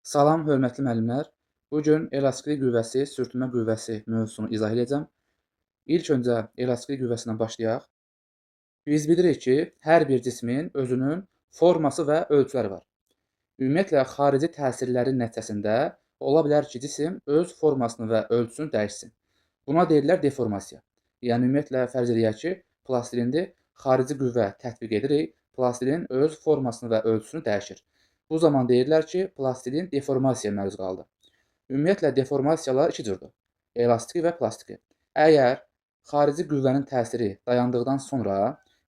Salam, hörmətli müəllimlər. Bu gün elastiklik qüvvəsi, sürtünmə qüvvəsi mövzusunu izah edəcəm. İlk öncə elastiklik qüvvəsindən başlayaq. Biz bilirik ki, hər bir cismin özünün forması və ölçüləri var. Ümumiyyətlə, xarici təsirlərin nəticəsində ola bilər ki, cisim öz formasını və ölçüsünü dəyişsin. Buna deyirlər deformasiya. Yəni, ümumiyyətlə, fərz eləyək ki, plastilində xarici qüvvə tətbiq edirik, plastilin öz formasını və ölçüsünü dəyişir. Bu zaman deyirlər ki, plastilin deformasiyaya məruz qaldı. Ümumiyyətlə, deformasiyalar iki cürdür: elastiki və plastiki. Əgər xarici qüvvənin təsiri dayandıqdan sonra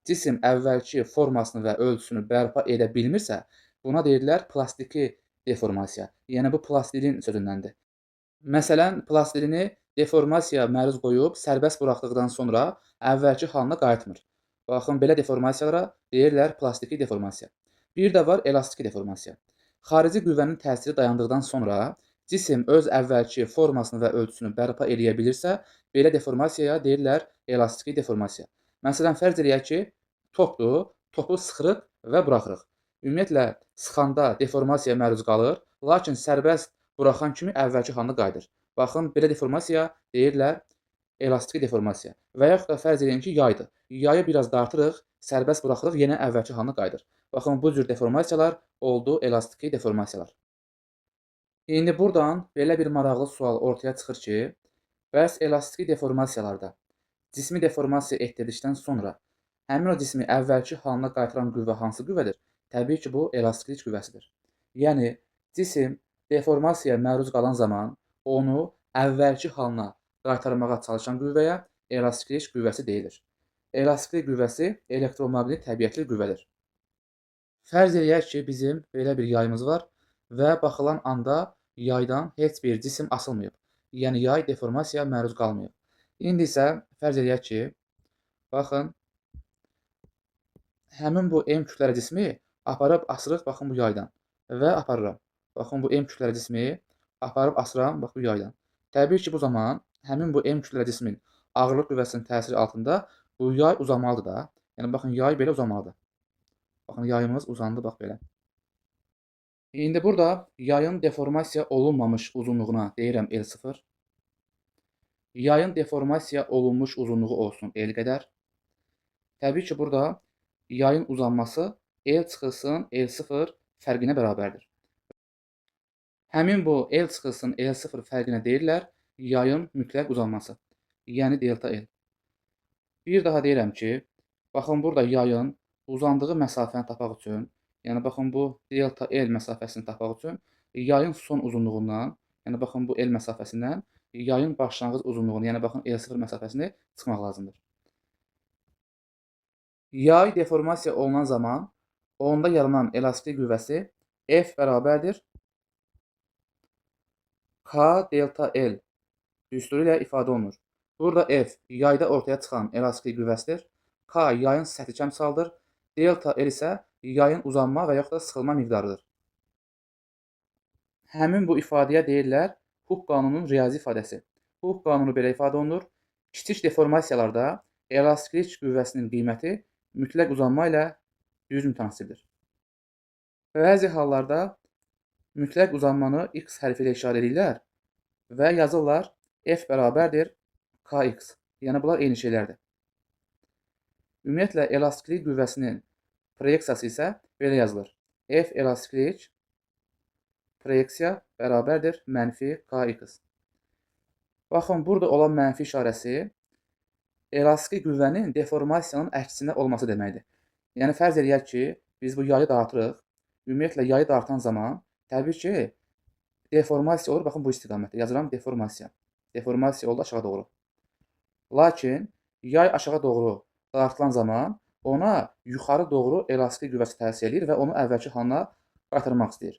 cisim əvvəlki formasını və ölçüsünü bərpa edə bilmirsə, buna deyirlər plastiki deformasiya. Yəni, bu plastilin sözündəndir. Məsələn, plastilini deformasiyaya məruz qoyub sərbəst buraxdıqdan sonra əvvəlki halına qayıtmır. Baxın, belə deformasiyalara deyirlər plastiki deformasiya. Bir də var elastiki deformasiya. Xarici qüvvənin təsiri dayandıqdan sonra cisim öz əvvəlki formasını və ölçüsünü bərpa eləyə bilirsə, belə deformasiyaya deyirlər elastiki deformasiya. Məsələn, fərz eləyək ki, topdur, topu sıxırıq və buraxırıq. Ümumiyyətlə, sıxanda deformasiyaya məruz qalır, lakin sərbəst buraxan kimi əvvəlki halına qayıdır. Baxın, belə deformasiya deyirlər elastiki deformasiya. Və yaxud da fərz edin ki, yaydır. Yayı biraz dartırıq, sərbəst buraxırıq, yenə əvvəlki halına qayıdır. Baxın, bu cür deformasiyalar oldu elastiki deformasiyalar. İndi buradan belə bir maraqlı sual ortaya çıxır ki, bəs elastiki deformasiyalarda cismi deformasiya etdirdikdən sonra həmin o cismi əvvəlki halına qaytaran qüvvə hansı qüvvədir? Təbii ki, bu elastiklik qüvvəsidir. Yəni, cisim deformasiyaya məruz qalan zaman onu əvvəlki halına qaytarmağa çalışan qüvvəyə elastiklik qüvvəsi deyilir. Elastiklik qüvvəsi elektromaqnit təbiətli qüvvədir. Fərz eləyək ki, bizim belə bir yayımız var və baxılan anda yaydan heç bir cisim asılmayıb. Yəni, yay deformasiyaya məruz qalmayıb. İndi isə fərz eləyək ki, baxın, həmin bu M kütləli cismi aparıb asırıq, baxın, bu yaydan və aparıram. Baxın, bu M kütləli cismi aparıb asıram, bax, bu yaydan. Təbii ki, bu zaman həmin bu M kütləli cismin ağırlıq qüvvəsinin təsiri altında bu yay uzanmalıdır da. Yəni, baxın, yay belə uzanmalıdır. Baxın, yayımız uzandı, bax, belə. İndi burada yayın deformasiya olunmamış uzunluğuna deyirəm L0. Yayın deformasiya olunmuş uzunluğu olsun L qədər. Təbii ki, burada yayın uzanması L çıxılsın L0 fərqinə bərabərdir. Həmin bu L çıxılsın L0 fərqinə deyirlər yayın mütləq uzanması. Yəni delta L. Bir daha deyirəm ki, baxın, burada yayın uzandığı məsafəni tapmaq üçün, yəni baxın, bu delta L məsafəsini tapmaq üçün yayın son uzunluğundan, yəni baxın, bu L məsafəsindən yayın başlanğıc uzunluğunu, yəni baxın, L0 məsafəsini çıxmaq lazımdır. Yay deformasiya olunan zaman onda yaranan elastik qüvvəsi F bərabərdir K delta L düsturu ilə ifadə olunur. Burada F yayda ortaya çıxan elastik qüvvəsidir. K yayın səthi kəmsaldır. Delta L isə yayın uzanma və yaxud da sıxılma miqdarıdır. Həmin bu ifadəyə deyirlər Hooke qanununun riyazi ifadəsi. Hooke qanunu belə ifadə olunur. Kiçik deformasiyalarda elastiklik qüvvəsinin qiyməti mütləq uzanma ilə düz mütənasibdir. Bəzi hallarda mütləq uzanmanı X hərfi ilə işarə edirlər və yazırlar F bərabərdir Kx. Yəni, bunlar eyni şeylərdir. Ümumiyyətlə, elastiklik qüvvəsinin proyeksiyası isə belə yazılır. F elastiklik proyeksiya bərabərdir mənfi Kx. Baxın, burada olan mənfi işarəsi elastik qüvvənin deformasiyanın əksinə olması deməkdir. Yəni, fərz eləyək ki, biz bu yayı dartırıq. Ümumiyyətlə, yayı dartan zaman təbii ki, deformasiya olur. Baxın, bu istiqamətdə yazıram deformasiya. Deformasiya oldu aşağı doğru. Lakin yay aşağı doğru dartılan zaman ona yuxarı doğru elastik qüvvəsi təsir edir və onu əvvəlki halına qaytarmaq istəyir.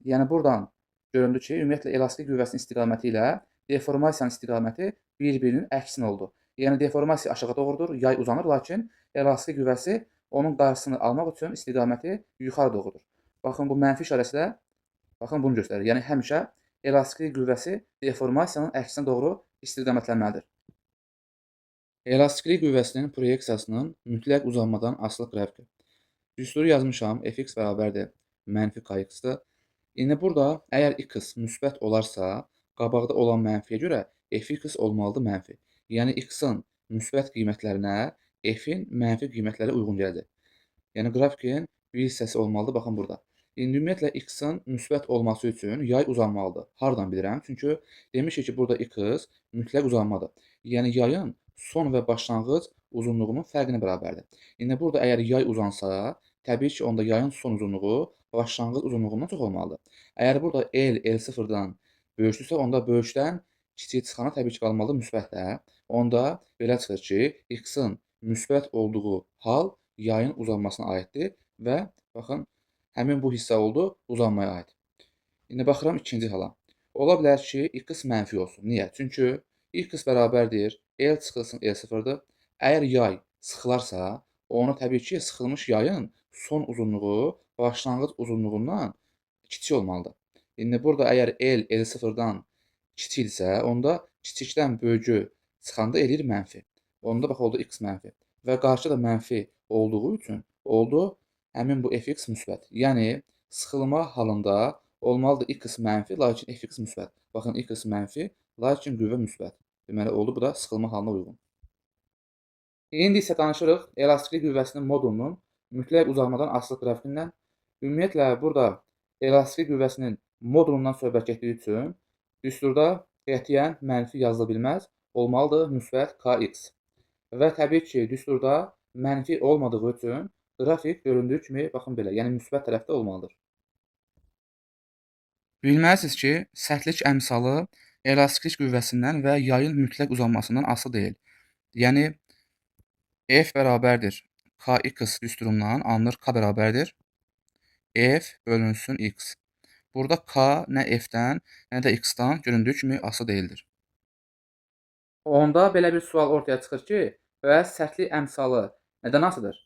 Yəni, buradan göründü ki, ümumiyyətlə, elastik qüvvəsinin istiqaməti ilə deformasiyanın istiqaməti bir-birinin əksinə oldu. Yəni, deformasiya aşağı doğrudur, yay uzanır, lakin elastik qüvvəsi onun qarşısını almaq üçün istiqaməti yuxarı doğrudur. Baxın, bu mənfi işarəsi də baxın, bunu göstərir. Yəni, həmişə elastiklik qüvvəsi deformasiyanın əksinə doğru istiqamətlənməlidir. Elastiklik qüvvəsinin proyeksiyasının mütləq uzanmadan asılı qrafiki. Düsturu yazmışam, Fx bərabərdir mənfi Kx-dır. İndi burada əgər x müsbət olarsa, qabaqda olan mənfiyə görə f(x) olmalıdır mənfi. Yəni x-in müsbət qiymətlərinə f-in mənfi qiymətləri uyğun gələcək. Yəni qrafikin bir hissəsi olmalıdır, baxın burada. İndi ümumiyyətlə x-in müsbət olması üçün yay uzanmalıdır. Hardan bilirəm? Çünki demişik ki, burada x mütləq uzanmadır. Yəni yayın son və başlanğıc uzunluğunun fərqinə bərabərdir. İndi burada əgər yay uzansa, təbii ki, onda yayın son uzunluğu başlanğıc uzunluğundan çox olmalıdır. Əgər burada L0-dan böyükdürsə, onda böyükdən kiçik çıxana təbii ki, qalmalıdır müsbətdə. Onda belə çıxır ki, x-in müsbət olduğu hal yayın uzanmasına aiddir və baxın, həmin bu hissə oldu uzanmaya aid. İndi baxıram ikinci hala. Ola bilər ki, x mənfi olsun. Niyə? Çünki x bərabərdir L çıxılsın L0-dır. Əgər yay sıxılarsa, onu təbii ki, sıxılmış yayın son uzunluğu başlanğıc uzunluğundan kiçik olmalıdır. İndi burada əgər L0-dan kiçikdirsə, onda kiçikdən böyücü çıxanda eləyir mənfi. Onda bax oldu x mənfi. Və qarşıda da mənfi olduğu üçün oldu həmin bu fx müsbət. Yəni sıxılma halında olmalıdır x mənfi, lakin fx müsbət. Baxın, x mənfi, lakin qüvvə müsbət. Deməli oldu, bu da sıxılma halına uyğun. İndi isə danışırıq elastiklik qüvvəsinin modulunun mütləq uzanmadan asılı qrafikindən. Ümumiyyətlə, burada elastiklik qüvvəsinin modulundan söhbət getdiyi üçün düsturda qətiyyən mənfi yazıla bilməz, olmalıdır müsbət kx. Və təbii ki, düsturda mənfi olmadığı üçün qrafik göründüyü kimi, baxın belə, yəni müsbət tərəfdə olmalıdır. Bilməlisiniz ki, sərtlik əmsalı elastiklik qüvvəsindən və yayın mütləq uzanmasından asılı deyil. Yəni, f bərabərdir kx düsturundan alınır k bərabərdir f bölünsün x. Burada k nə f-dən, nə də x-dan göründüyü kimi asılı deyildir. Onda belə bir sual ortaya çıxır ki, bəs sərtlik əmsalı nədən asılıdır?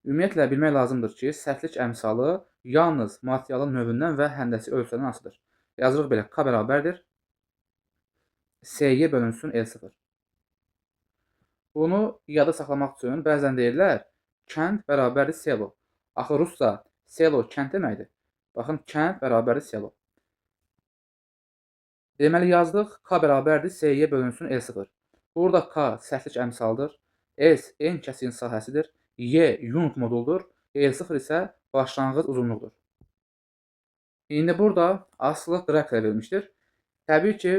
Ümumiyyətlə, bilmək lazımdır ki, sərtlik əmsalı yalnız materialın növündən və həndəsi ölçülərindən asılıdır. Yazırıq belə, k bərabərdir sy bölünsün L0. Bunu yada saxlamaq üçün bəzən deyirlər, kənd bərabərdir selo. Axı rusca selo kənd deməkdir. Baxın, kənd bərabərdir selo. Deməli, yazdıq, k bərabərdir sy bölünsün L0. Burada k sərtlik əmsalıdır, S en kəsin sahəsidir, Y yunq moduldur, L0 isə başlanğıc uzunluqdur. İndi burada asılı qrafika verilmişdir. Təbii ki,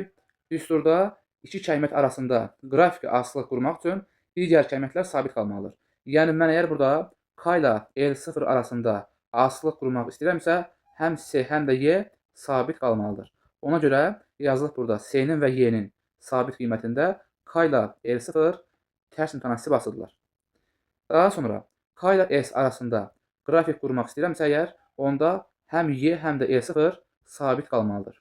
düsturda iki kəlimət arasında qrafiki asılıq qurmaq üçün digər kəlimətlər sabit qalmalıdır. Yəni, mən əgər burada k ilə L0 arasında asılıq qurmaq istəyirəmsə, həm S, həm də Y sabit qalmalıdır. Ona görə yazılıb burada S-nin və Y-nin sabit qiymətində k ilə L0 tərs mütənasib asılıdırlar. Daha sonra k ilə S arasında qrafik qurmaq istəyirəmsə əgər, onda həm Y, həm də L0 sabit qalmalıdır.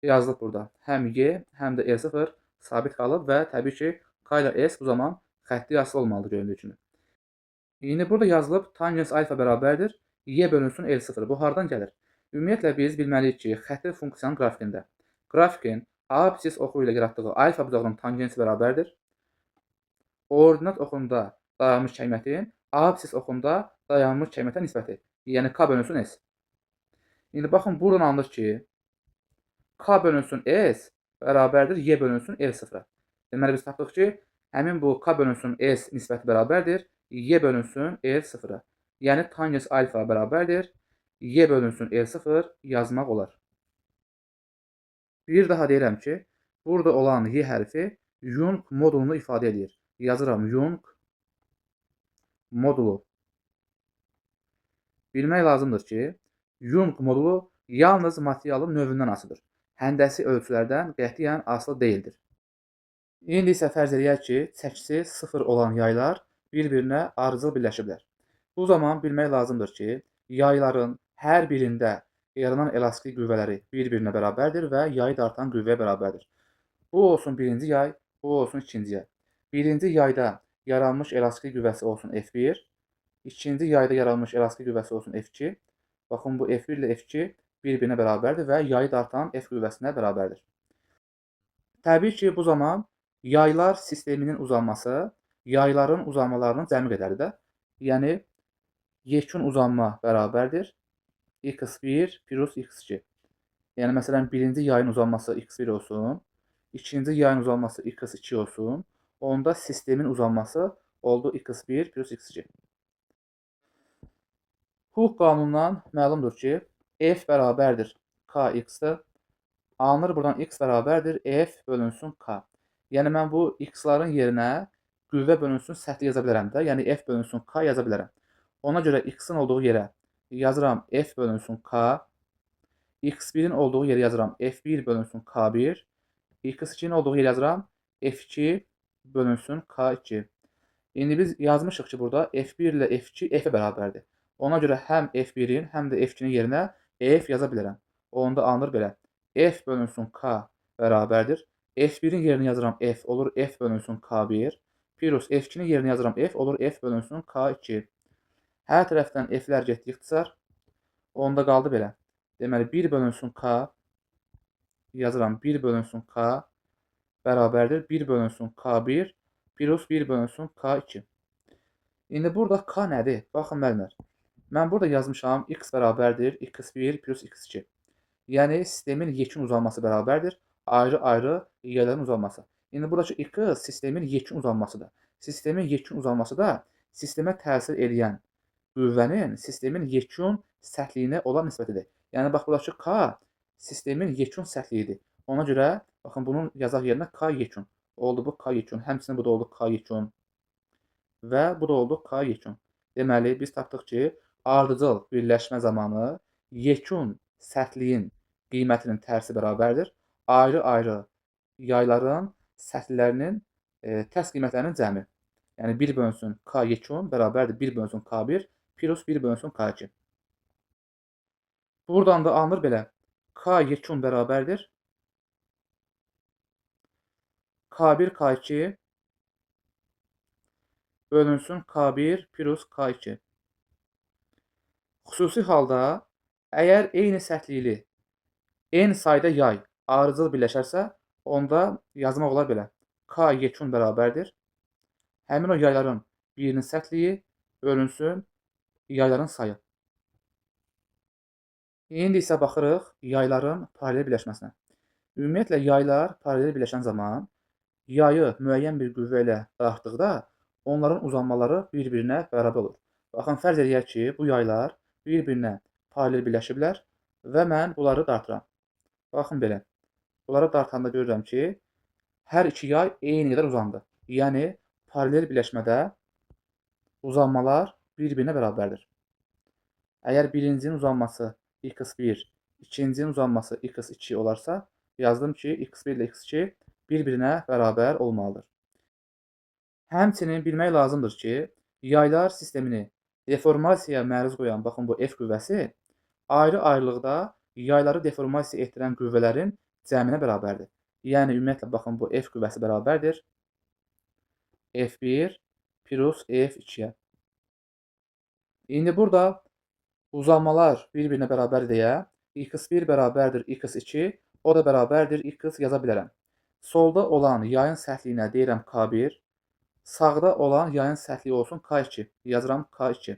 Yazılıb burada. Həm Y, həm də L0 sabit qalıb və təbii ki, k ilə S bu zaman xətti asılı olmalıdır göründüyü kimi. İndi burada yazılıb tangens alfa bərabərdir Y bölünsün L0. Bu hardan gəlir? Ümumiyyətlə, biz bilməliyik ki, xətti funksiyanın qrafikində qrafikin absis oxu ilə yaratdığı alfa bucağının tangensi bərabərdir. Ordinat oxunda dayanmış kəlmətin absis oxunda dayanmış kəlmətə nisbəti. Yəni, k bölünsün S. İndi baxın, buradan anılır ki, k bölünsün S bərabərdir Y bölünsün L0. Deməli, biz tapdıq ki, həmin bu k bölünsün S nisbəti bərabərdir Y bölünsün L0. Yəni, tangens alfa bərabərdir Y bölünsün L0 yazmaq olar. Bir daha deyirəm ki, burada olan Y hərfi yunq modulunu ifadə edir. Yazıram yunq modulu. Bilmək lazımdır ki, yunq modulu yalnız materialın növündən asılıdır. Həndəsi ölçülərdən qətiyyən asılı deyildir. İndi isə fərz edək ki, çəkisi 0 olan yaylar bir-birinə ardıcıl birləşiblər. Bu zaman bilmək lazımdır ki, yayların hər birində yaranan elastik qüvvələri bir-birinə bərabərdir və yayı dartan qüvvəyə bərabərdir. Bu olsun birinci yay, bu olsun ikinci yay. Birinci yayda yaranmış elastik qüvvəsi olsun F1, ikinci yayda yaranmış elastik qüvvəsi olsun F2. Baxın, bu F1 ilə F2 bir-birinə bərabərdir və yayı dartan F qüvvəsinə bərabərdir. Təbii ki, bu zaman yaylar sisteminin uzanması yayların uzanmalarının cəmi qədəridir də. Yəni, yekun uzanma bərabərdir x1 plus x2. Yəni məsələn, birinci yayın uzanması x1 olsun, ikinci yayın uzanması x2 olsun. Onda sistemin uzanması oldu x1 plus x2. Hooke qanunundan məlumdur ki, f bərabərdir kx-dır. Alınır buradan x bərabərdir f bölünsün k. Yəni mən bu x-ların yerinə qüvvə bölünsün səthi yaza bilərəm də. Yəni f bölünsün k yaza bilərəm. Ona görə x-in olduğu yerə yazıram f bölünsün k. x1-in olduğu yerə yazıram f1 bölünsün k1. x2-nin olduğu yerə yazıram f2 bölünsün k2. İndi biz yazmışıq ki, burada f1 ilə f2 f-ə bərabərdir. Ona görə həm f1-in, həm də f2-nin yerinə f yaza bilərəm. Onda alınır belə. F bölünsün k bərabərdir. f1-in yerinə yazıram f, olur f bölünsün k1. Plus f2-nin yerinə yazıram f, olur f bölünsün k2. Hər tərəfdən f-lər getdi, ixtisar. Onda qaldı belə. Deməli, 1 bölünsün k, yazıram 1 bölünsün k bərabərdir. 1 bölünsün k1 plus 1 bölünsün k2. İndi burada k nədir? Baxın müəllimlər. Mən burada yazmışam x bərabərdir x1 plus x2. Yəni sistemin yekun uzanması bərabərdir ayrı-ayrı yayların uzanması. İndi buradakı x sistemin yekun uzanmasıdır. Sistemin yekun uzanması da sistemə təsir edən qüvvənin sistemin yekun sərtliyinə olan nisbətidir. Yəni bax buradakı k sistemin yekun sərtliyidir. Ona görə baxın bunun yazaq yerinə k yekun. Oldu bu k yekun. Həmçinin bu da oldu k yekun. Və bu da oldu k yekun. Deməli biz tapdıq ki, ardıcıl birləşmə zamanı yekun sərtliyin qiymətinin tərsi bərabərdir. Ayrı-ayrı yayların sərtlilərinin tərs qiymətlərinin cəmi. Yəni 1 bölünsün k yekun bərabərdir 1 bölünsün k1 plus 1 bölünsün k2. Buradan da alınır belə. K yekun bərabərdir k1 k2 bölünsün k1 plus k2. Xüsusi halda əgər eyni sərtlikli n sayda yay arıcıl birləşərsə, onda yazmaq olar belə. K yekun bərabərdir. Həmin o yayların birinin sərtliyi bölünsün yayların sayı. İndi isə baxırıq yayların paralel birləşməsinə. Ümumiyyətlə yaylar paralel birləşən zaman yayı müəyyən bir qüvvə ilə dartdıqda onların uzanmaları bir-birinə bərabər olur. Baxın, fərz edək ki, bu yaylar bir-birinə paralel birləşiblər və mən bunları dartıram. Baxın belə. Bunları dartanda görürəm ki, hər iki yay eyni qədər uzandı. Yəni paralel birləşmədə uzanmalar bir-birinə bərabərdir. Əgər birincinin uzanması x1, ikincinin uzanması x2 olarsa, yazdım ki, x1 ilə x2 bir-birinə bərabər olmalıdır. Həmçinin bilmək lazımdır ki, yaylar sistemini deformasiyaya məruz qoyan, baxın bu F qüvvəsi, ayrı-ayrılıqda yayları deformasiya etdirən qüvvələrin cəminə bərabərdir. Yəni, ümumiyyətlə, baxın bu F qüvvəsi bərabərdir F1 plus F2-yə. İndi burada uzanmalar bir-birinə bərabər deyə x1 bərabərdir x2, o da bərabərdir x yaza bilərəm. Solda olan yayın sərtliyinə deyirəm k1, sağda olan yayın sərtliyi olsun k2, yazıram k2.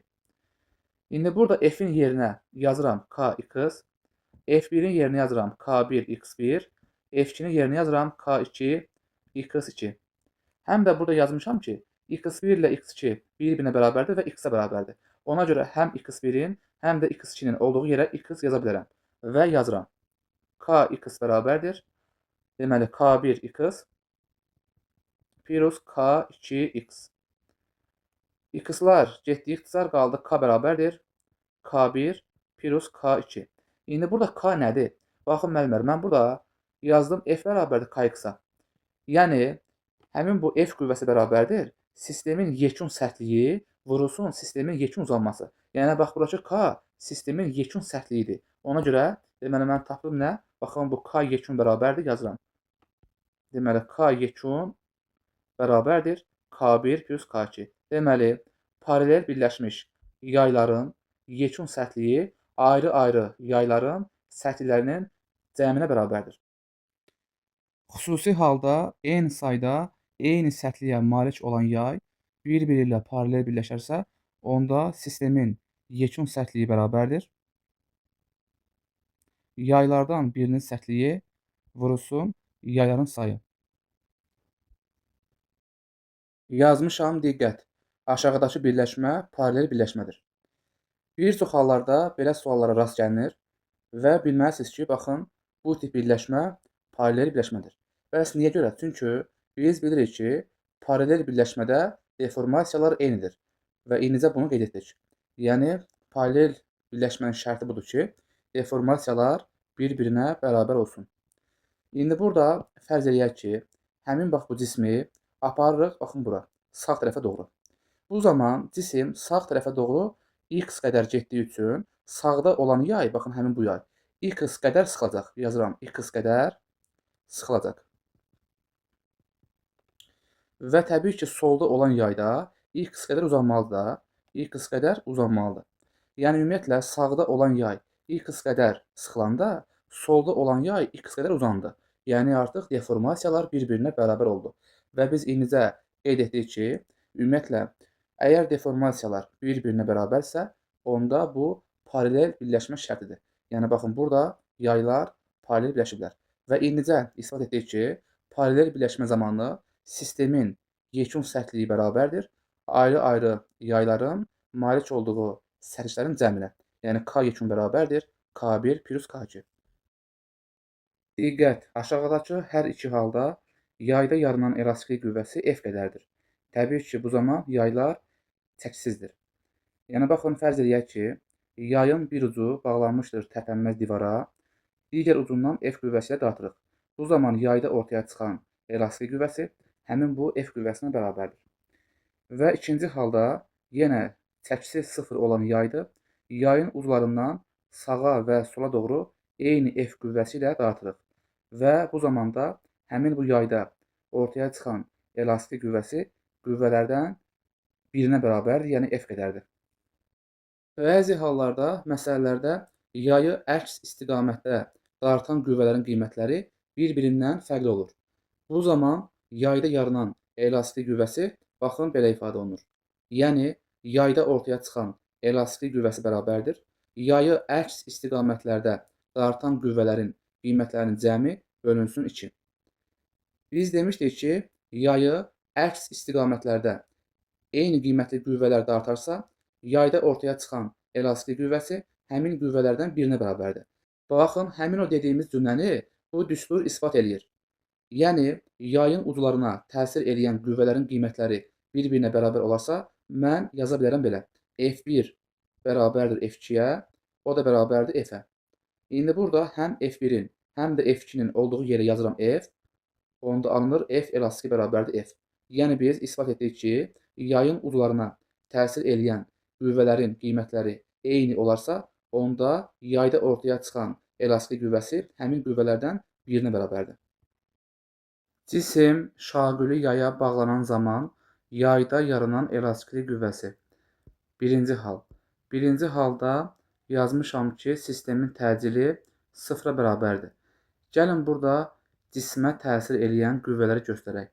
İndi burada f-in yerinə yazıram kx, f1-in yerinə yazıram k1 x1, f2-nin yerinə yazıram k2 x2. Həm də burada yazmışam ki, x1 ilə x2 bir-birinə bərabərdir və x-ə bərabərdir. Ona görə həm x1-in, həm də x2-nin olduğu yerə x yaza bilərəm və yazıram. Kx bərabərdir. Deməli, k1x plus k2x. X-lar getdi, ixtisar qaldı, k bərabərdir. K1 plus k2. İndi burada k nədir? Baxın, müəllimlər, mən burada yazdım f bərabərdir kx-a. Yəni, həmin bu f qüvvəsi bərabərdir. Sistemin yekun sərtliyi vurulsun sistemin yekun uzanması. Yəni, bax, buradakı k sistemin yekun sərtliyidir. Ona görə, deməli, mən tapdım nə? Baxın, bu k yekun bərabərdir, yazıram. Deməli, k yekun bərabərdir k1 plus k2. Deməli, paralel birləşmiş yayların yekun sərtliyi ayrı-ayrı yayların sərtliklərinin cəminə bərabərdir. Xüsusi halda eyni sayda eyni sərtliyə malik olan yay bir-biri ilə paralel birləşərsə, onda sistemin yekun sərtliyi bərabərdir Yaylardan birinin sərtliyi vurulsun yayların sayı. Yazmışam, diqqət. Aşağıdakı birləşmə paralel birləşmədir. Bir çox hallarda belə suallara rast gəlinir və bilməlisiniz ki, baxın, bu tip birləşmə paralel birləşmədir. Bəs niyə görə? Çünki biz bilirik ki, paralel birləşmədə deformasiyalar eynidir və indicə bunu qeyd etdik. Yəni, paralel birləşmənin şərti budur ki, deformasiyalar bir-birinə bərabər olsun. İndi burada fərz eləyək ki, həmin bax bu cismi aparırıq, baxın bura, sağ tərəfə doğru. Bu zaman cisim sağ tərəfə doğru x qədər getdiyi üçün sağda olan yay, baxın həmin bu yay, x qədər sıxılacaq. Yazıram, x qədər sıxılacaq. Və təbii ki, solda olan yayda x qədər uzanmalıdır da, x qədər uzanmalıdır. Yəni, ümumiyyətlə, sağda olan yay x qədər sıxılanda, solda olan yay x qədər uzandı. Yəni, artıq deformasiyalar bir-birinə bərabər oldu. Və biz indicə qeyd etdik ki, ümumiyyətlə, əgər deformasiyalar bir-birinə bərabərsə, onda bu paralel birləşmə şərtidir. Yəni, baxın, burada yaylar paralel birləşiblər. Və indicə isbat etdik ki, paralel birləşmə zamanı sistemin yekun sərtliyi bərabərdir ayrı-ayrı yayların malik olduğu sərtliklərin cəminə. Yəni, K yekun bərabərdir K1 plus K2. Diqqət! Aşağıdakı hər iki halda yayda yaranan elastik qüvvəsi F qədərdir. Təbii ki, bu zaman yaylar çəkisizdir. Yəni, baxın, fərz edək ki, yayın bir ucu bağlanmışdır tərpənməz divara, digər ucundan F qüvvəsi ilə dartırıq. Bu zaman yayda ortaya çıxan elastik qüvvəsi həmin bu F qüvvəsinə bərabərdir. Və ikinci halda yenə çəkisi 0 olan yaydır. Yayın uclarından sağa və sola doğru eyni F qüvvəsi ilə dartırıq. Və bu zamanda həmin bu yayda ortaya çıxan elastik qüvvəsi qüvvələrdən birinə bərabərdir, yəni F qədərdir. Bəzi hallarda, məsələlərdə yayı əks istiqamətdə dartan qüvvələrin qiymətləri bir-birindən fərqli olur. Bu zaman yayda yaranan elastik qüvvəsi baxın belə ifadə olunur. Yəni, yayda ortaya çıxan elastik qüvvəsi bərabərdir. Yayı əks istiqamətlərdə dartan qüvvələrin qiymətlərinin cəmi bölünsün 2. Biz demişdik ki, yayı əks istiqamətlərdə eyni qiymətli qüvvələr dartarsa, yayda ortaya çıxan elastik qüvvəsi həmin qüvvələrdən birinə bərabərdir. Baxın, həmin o dediyimiz cümləni bu düstur isbat eləyir. Yəni, yayın uclarına təsir eləyən qüvvələrin qiymətləri bir-birinə bərabər olarsa, mən yaza bilərəm belə. F1 bərabərdir F2-yə, o da bərabərdir F-ə. İndi burada həm F1-in, həm də F2-nin olduğu yerə yazıram F, onda alınır F elastiki bərabərdir F. Yəni, biz isbat etdik ki, yayın uclarına təsir eləyən qüvvələrin qiymətləri eyni olarsa, onda yayda ortaya çıxan elastik qüvvəsi həmin qüvvələrdən birinə bərabərdir. Cisim şaquli yaya bağlanan zaman yayda yaranan elastik qüvvəsi. Birinci hal. Birinci halda yazmışam ki, sistemin təcili 0-a bərabərdir. Gəlin burada cismə təsir eləyən qüvvələri göstərək.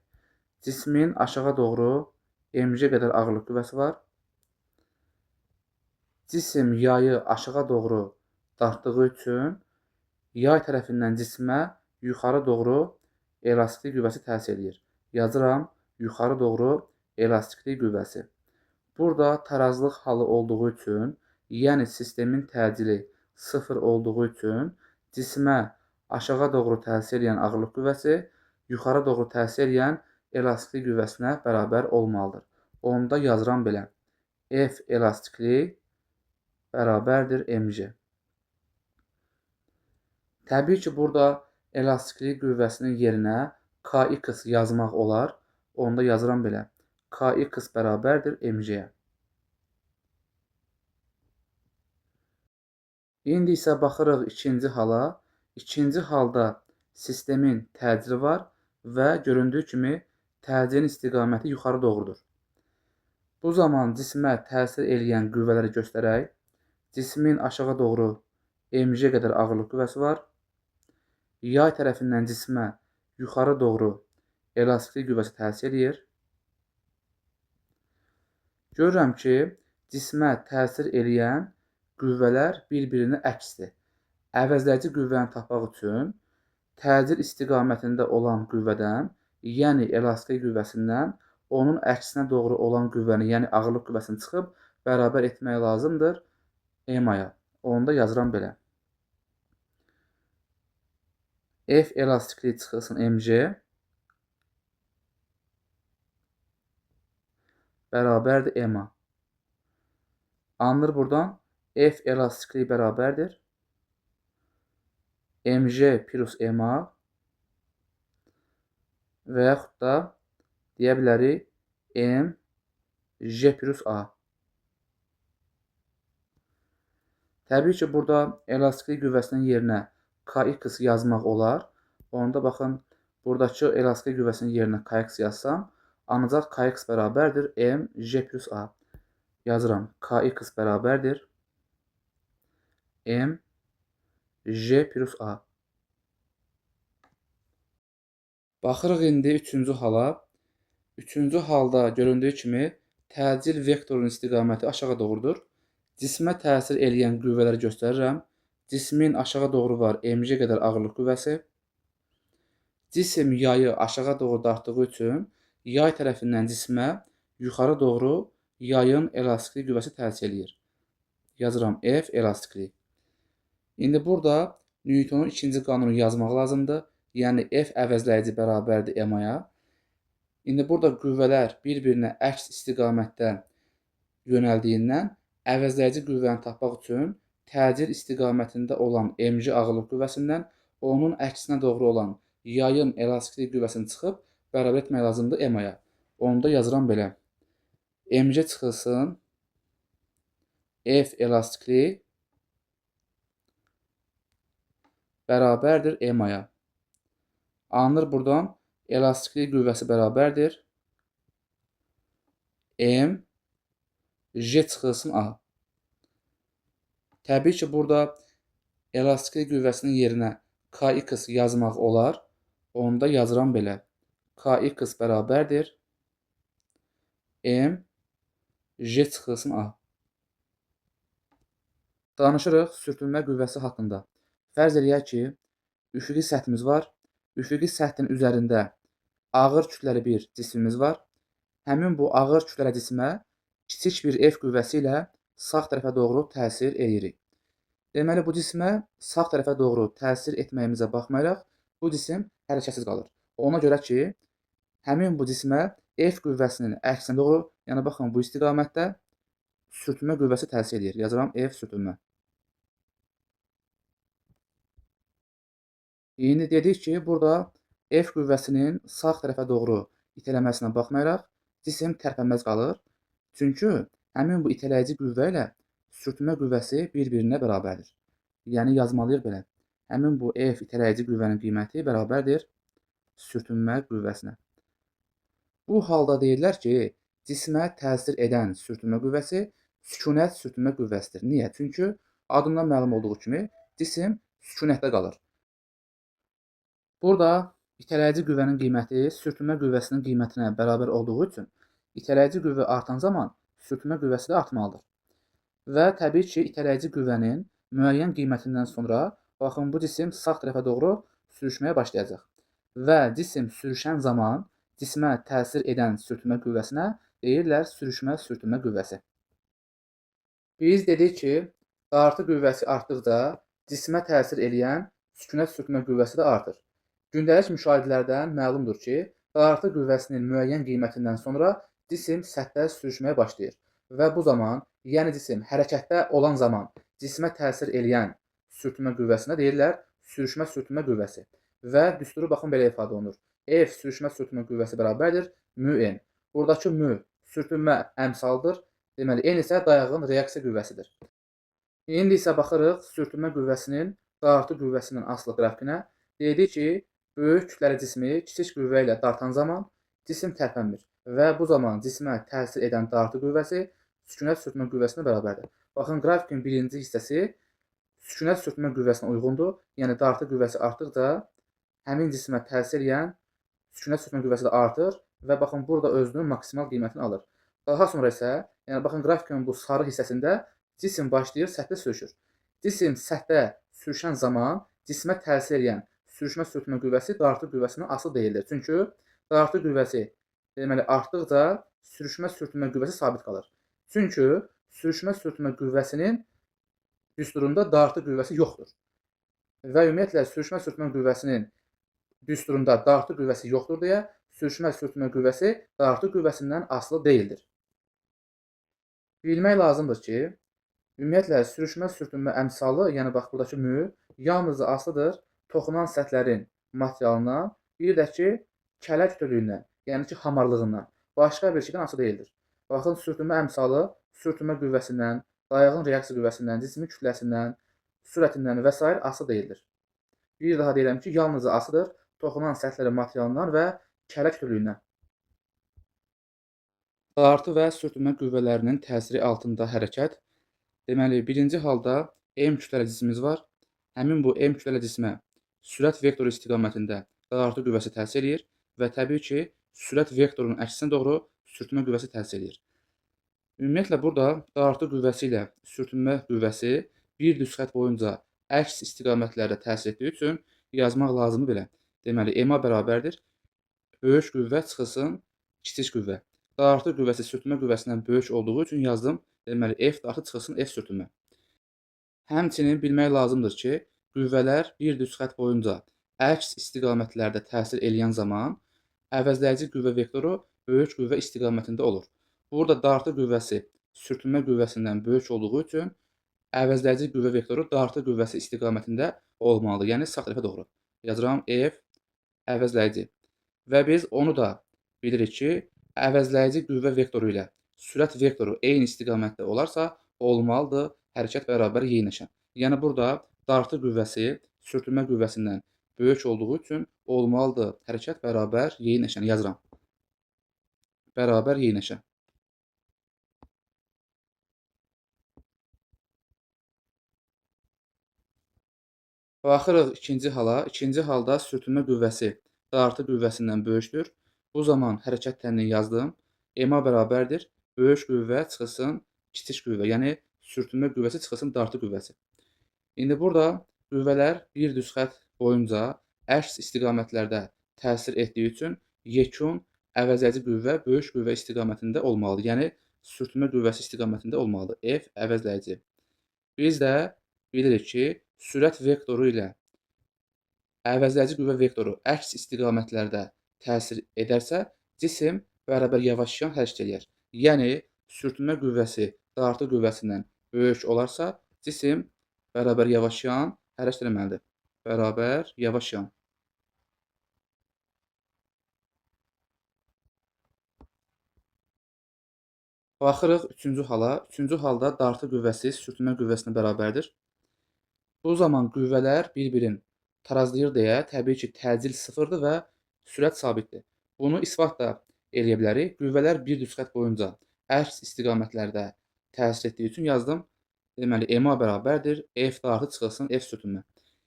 Cismin aşağı doğru mg qədər ağırlıq qüvvəsi var. Cisim yayı aşağı doğru dartdığı üçün yay tərəfindən cismə yuxarı doğru elastik qüvvəsi təsir eləyir. Yazıram, yuxarı doğru elastiklik qüvvəsi. Burada tarazlıq halı olduğu üçün, yəni sistemin təcili 0 olduğu üçün cismə aşağı doğru təsir eləyən ağırlıq qüvvəsi yuxarı doğru təsir eləyən elastiklik qüvvəsinə bərabər olmalıdır. Onda yazıram belə. F elastiklik bərabərdir mg. Təbii ki, burada elastiklik qüvvəsinin yerinə kx yazmaq olar. Onda yazıram belə. Kx bərabərdir mg-yə. İndi isə baxırıq ikinci hala. İkinci halda sistemin təcili var və göründüyü kimi təcilin istiqaməti yuxarı doğrudur. Bu zaman cismə təsir eləyən qüvvələri göstərək. Cismin aşağı doğru mg qədər ağırlıq qüvvəsi var. Yay tərəfindən cismə yuxarı doğru elastiklik qüvvəsi təsir eləyir. Görürəm ki, cismə təsir eləyən qüvvələr bir-birini əksdir. əvəzləyici qüvvəni tapmaq üçün təcil istiqamətində olan qüvvədən, yəni elastik qüvvəsindən onun əksinə doğru olan qüvvəni, yəni ağırlıq qüvvəsini çıxıb bərabər etmək lazımdır EMA-ya. Onu da yazıram belə. F elastikliyi çıxılsın mc bərabərdir EMA. Anılır buradan F elastikliyi bərabərdir mc plus EMA və yaxud da deyə bilərik mc plus A. Təbii ki, burada elastiklik qüvvəsinin yerinə Kx yazmaq olar. Onda baxın, buradakı elastiklik qüvvəsinin yerinə Kx yazsam, ancaq Kx bərabərdir mc plus A. Yazıram. Kx bərabərdir mc plus A. Baxırıq indi üçüncü hala. Üçüncü halda göründüyü kimi təcil vektorun istiqaməti aşağı doğrudur. Cismə təsir eləyən qüvvələri göstərirəm. Cismin aşağı doğru var mc qədər ağırlıq qüvvəsi. Cisim yayı aşağı doğru dartdığı üçün yay tərəfindən cismə yuxarı doğru yayın elastiklik qüvvəsi təsir eləyir. Yazıram F elastiklik. İndi burada Newtonun ikinci qanunu yazmaq lazımdır. Yəni F əvəzləyici bərabərdir EMA-ya. İndi burada qüvvələr bir-birinə əks istiqamətdə yönəldiyindən əvəzləyici qüvvəni tapmaq üçün təcil istiqamətində olan mc ağırlıq qüvvəsindən onun əksinə doğru olan yayın elastiklik qüvvəsini çıxıb bərabər etmək lazımdır EMA-ya. Onu da yazıram belə. mc çıxılsın F elastiklik bərabərdir EMA-ya. Anılır buradan elastiklik qüvvəsi bərabərdir mc çıxılsın A. Təbii ki, burada elastiklik qüvvəsinin yerinə Kx yazmaq olar. Onu da yazıram belə. Kx bərabərdir mc çıxılsın A. Danışırıq sürtünmə qüvvəsi haqqında. Fərz eləyək ki, üfüqi səthimiz var. Üfüqi səthin üzərində ağır kütləli bir cismimiz var. Həmin bu ağır kütləli cismə kiçik bir F qüvvəsi ilə sağ tərəfə doğru təsir edirik. Deməli, bu cismə sağ tərəfə doğru təsir etməyimizə baxmayaraq, bu cisim hərəkətsiz qalır. Ona görə ki, həmin bu cismə F qüvvəsinin əksinə doğru, yəni baxın, bu istiqamətdə sürtünmə qüvvəsi təsir edir. Yazıram F sürtünmə. İndi dedik ki, burada F qüvvəsinin sağ tərəfə doğru itələməsinə baxmayaraq, cisim tərpənməz qalır. Çünki həmin bu itələyici qüvvə ilə sürtünmə qüvvəsi bir-birinə bərabərdir. Yəni yazmalıyıq belə. Həmin bu F itələyici qüvvənin qiyməti bərabərdir sürtünmə qüvvəsinə. Bu halda deyirlər ki, cismə təsir edən sürtünmə qüvvəsi sükunət sürtünmə qüvvəsidir. Niyə? Çünki adından məlum olduğu kimi cisim sükunətdə qalır. Burada itələyici qüvvənin qiyməti sürtünmə qüvvəsinin qiymətinə bərabər olduğu üçün itələyici qüvvə artan zaman sürtünmə qüvvəsi də artmalıdır. Və təbii ki, itələyici qüvvənin müəyyən qiymətindən sonra baxın, bu cisim sağ tərəfə doğru sürüşməyə başlayacaq. Və cisim sürüşən zaman cismə təsir edən sürtünmə qüvvəsinə deyirlər sürüşmə sürtünmə qüvvəsi. Biz dedik ki, dartı qüvvəsi artdıqca cismə təsir eləyən sükunət sürtünmə qüvvəsi də artır. Gündəlik müşahidələrdən məlumdur ki, dartı qüvvəsinin müəyyən qiymətindən sonra cisim səthdə sürüşməyə başlayır. Və bu zaman, yəni cisim hərəkətdə olan zaman cismə təsir eləyən sürtünmə qüvvəsinə deyirlər sürüşmə sürtünmə qüvvəsi. Və düsturu baxın belə ifadə olunur. F sürüşmə sürtünmə qüvvəsi bərabərdir μn. Buradakı μ sürtünmə əmsaldır. Deməli, n isə dayağın reaksiya qüvvəsidir. İndi isə baxırıq sürtünmə qüvvəsinin dartı qüvvəsinin asılı qrafikinə. Dedik ki, böyük kütləli cismi kiçik qüvvə ilə dartan zaman cisim tərpənmir və bu zaman cismə təsir edən dartı qüvvəsi sükunət sürtünmə qüvvəsinə bərabərdir. Baxın, qrafikin birinci hissəsi sükunət sürtünmə qüvvəsinə uyğundur. Yəni, dartı qüvvəsi artdıqca həmin cismə təsir edən sükunət sürtünmə qüvvəsi də artır və baxın, burada özünün maksimal qiymətini alır. Daha sonra isə, yəni baxın, qrafikin bu sarı hissəsində cisim başlayır səthdə sürüşür. Cisim səthdə sürüşən zaman cismə təsir edən sürüşmə sürtünmə qüvvəsi dartı qüvvəsindən asılı deyildir. Çünki dartı qüvvəsi deməli artdıqca sürüşmə sürtünmə qüvvəsi sabit qalır. Çünki sürüşmə sürtünmə qüvvəsinin düsturunda dartı qüvvəsi yoxdur. Və ümumiyyətlə sürüşmə sürtünmə qüvvəsinin düsturunda dartı qüvvəsi yoxdur deyə sürüşmə sürtünmə qüvvəsi dartı qüvvəsindən asılı deyildir. Bilmək lazımdır ki, ümumiyyətlə sürüşmə sürtünmə əmsalı, yəni bax buradakı mü, yalnızca asılıdır toxunan səthlərin materialından, bir də ki, kəllə kütlülüyündən, yəni ki, hamarlığından, başqa bir şeydən asılı deyildir. Baxın, sürtünmə əmsalı sürtünmə qüvvəsindən, dayağın reaksiya qüvvəsindən, cismin kütləsindən, sürətindən və s. asılı deyildir. Bir daha deyirəm ki, yalnızca asılıdır toxunan səthlərin materialından və kəllə kütlülüyündən. Dartı və sürtünmə qüvvələrinin təsiri altında hərəkət. Deməli, birinci halda M kütləli cismimiz var. Həmin bu M kütləli cismə sürət vektoru istiqamətində dartı qüvvəsi təsir edir və təbii ki, sürət vektorunun əksinə doğru sürtünmə qüvvəsi təsir edir. Ümumiyyətlə, burada dartı qüvvəsi ilə sürtünmə qüvvəsi bir düz xətt boyunca əks istiqamətlərdə təsir etdiyi üçün yazmaq lazımdır belə. Deməli, MA bərabərdir böyük qüvvə çıxılsın kiçik qüvvə. Dartı qüvvəsi sürtünmə qüvvəsindən böyük olduğu üçün yazdım. Deməli, F dartı çıxılsın F sürtünmə. Həmçinin bilmək lazımdır ki, qüvvələr bir düz xətt boyunca əks istiqamətlərdə təsir eləyən zaman əvəzləyici qüvvə vektoru böyük qüvvə istiqamətində olur. Burada dartı qüvvəsi sürtünmə qüvvəsindən böyük olduğu üçün əvəzləyici qüvvə vektoru dartı qüvvəsi istiqamətində olmalıdır. Yəni, sağ tərəfə doğru. Yazıram F əvəzləyici. Və biz onu da bilirik ki, əvəzləyici qüvvə vektoru ilə sürət vektoru eyni istiqamətdə olarsa, olmalıdır hərəkət bərabər Y-nəşən. Yəni, burada dartı qüvvəsi sürtünmə qüvvəsindən böyük olduğu üçün olmalıdır hərəkət bərabər Y-nəşən. Yazıram. Bərabər Y-nəşən. Baxırıq ikinci hala. İkinci halda sürtünmə qüvvəsi dartı qüvvəsindən böyükdür. Bu zaman hərəkət tənini yazdım. MA bərabərdir böyük qüvvə çıxılsın kiçik qüvvə. Yəni, sürtünmə qüvvəsi çıxılsın dartı qüvvəsi. İndi burada qüvvələr bir düz xətt boyunca əks istiqamətlərdə təsir etdiyi üçün yekun əvəzləyici qüvvə böyük qüvvə istiqamətində olmalıdır. Yəni, sürtünmə qüvvəsi istiqamətində olmalıdır. F əvəzləyici. Biz də bilirik ki, sürət vektoru ilə əvəzləyici qüvvə vektoru əks istiqamətlərdə təsir edərsə, cisim bərabər yavaşlayan hərəkət edir. Yəni, sürtünmə qüvvəsi dartı qüvvəsindən böyük olarsa, cisim bərabər yavaşlayan hərəkət etməlidir. Bərabər yavaşlayan. Baxırıq üçüncü hala. Üçüncü halda dartı qüvvəsi sürtünmə qüvvəsinə bərabərdir. Bu zaman qüvvələr bir-birini tarazlayır deyə təbii ki, təcil sıfırdır və sürət sabitdir. Bunu isbat da eləyə bilərik. Qüvvələr bir düz xətt boyunca əks istiqamətlərdə təsir etdiyi üçün yazdım. Deməli, MA bərabərdir F dartı çıxılsın F sürtünmə.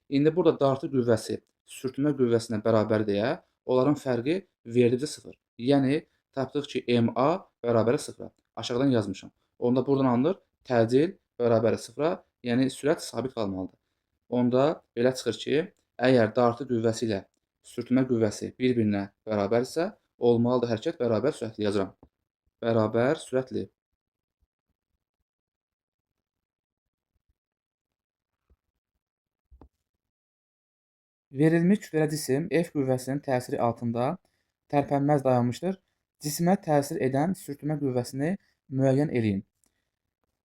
İndi burada dartı qüvvəsi sürtünmə qüvvəsinə bərabər deyə onların fərqi verdikcə sıfır. Yəni, tapdıq ki, MA bərabər sıfıra. Aşağıdan yazmışam. Onda buradan alınır təcil bərabər sıfıra, yəni sürət sabit qalmalıdır. Onda belə çıxır ki, əgər dartı qüvvəsi ilə sürtünmə qüvvəsi bir-birinə bərabərsə, olmalıdır hərəkət bərabər sürətli. Yazıram. Bərabər sürətli. Verilmiş kütləli cisim F qüvvəsinin təsiri altında tərpənməz dayanmışdır. Cismə təsir edən sürtünmə qüvvəsini müəyyən eləyin.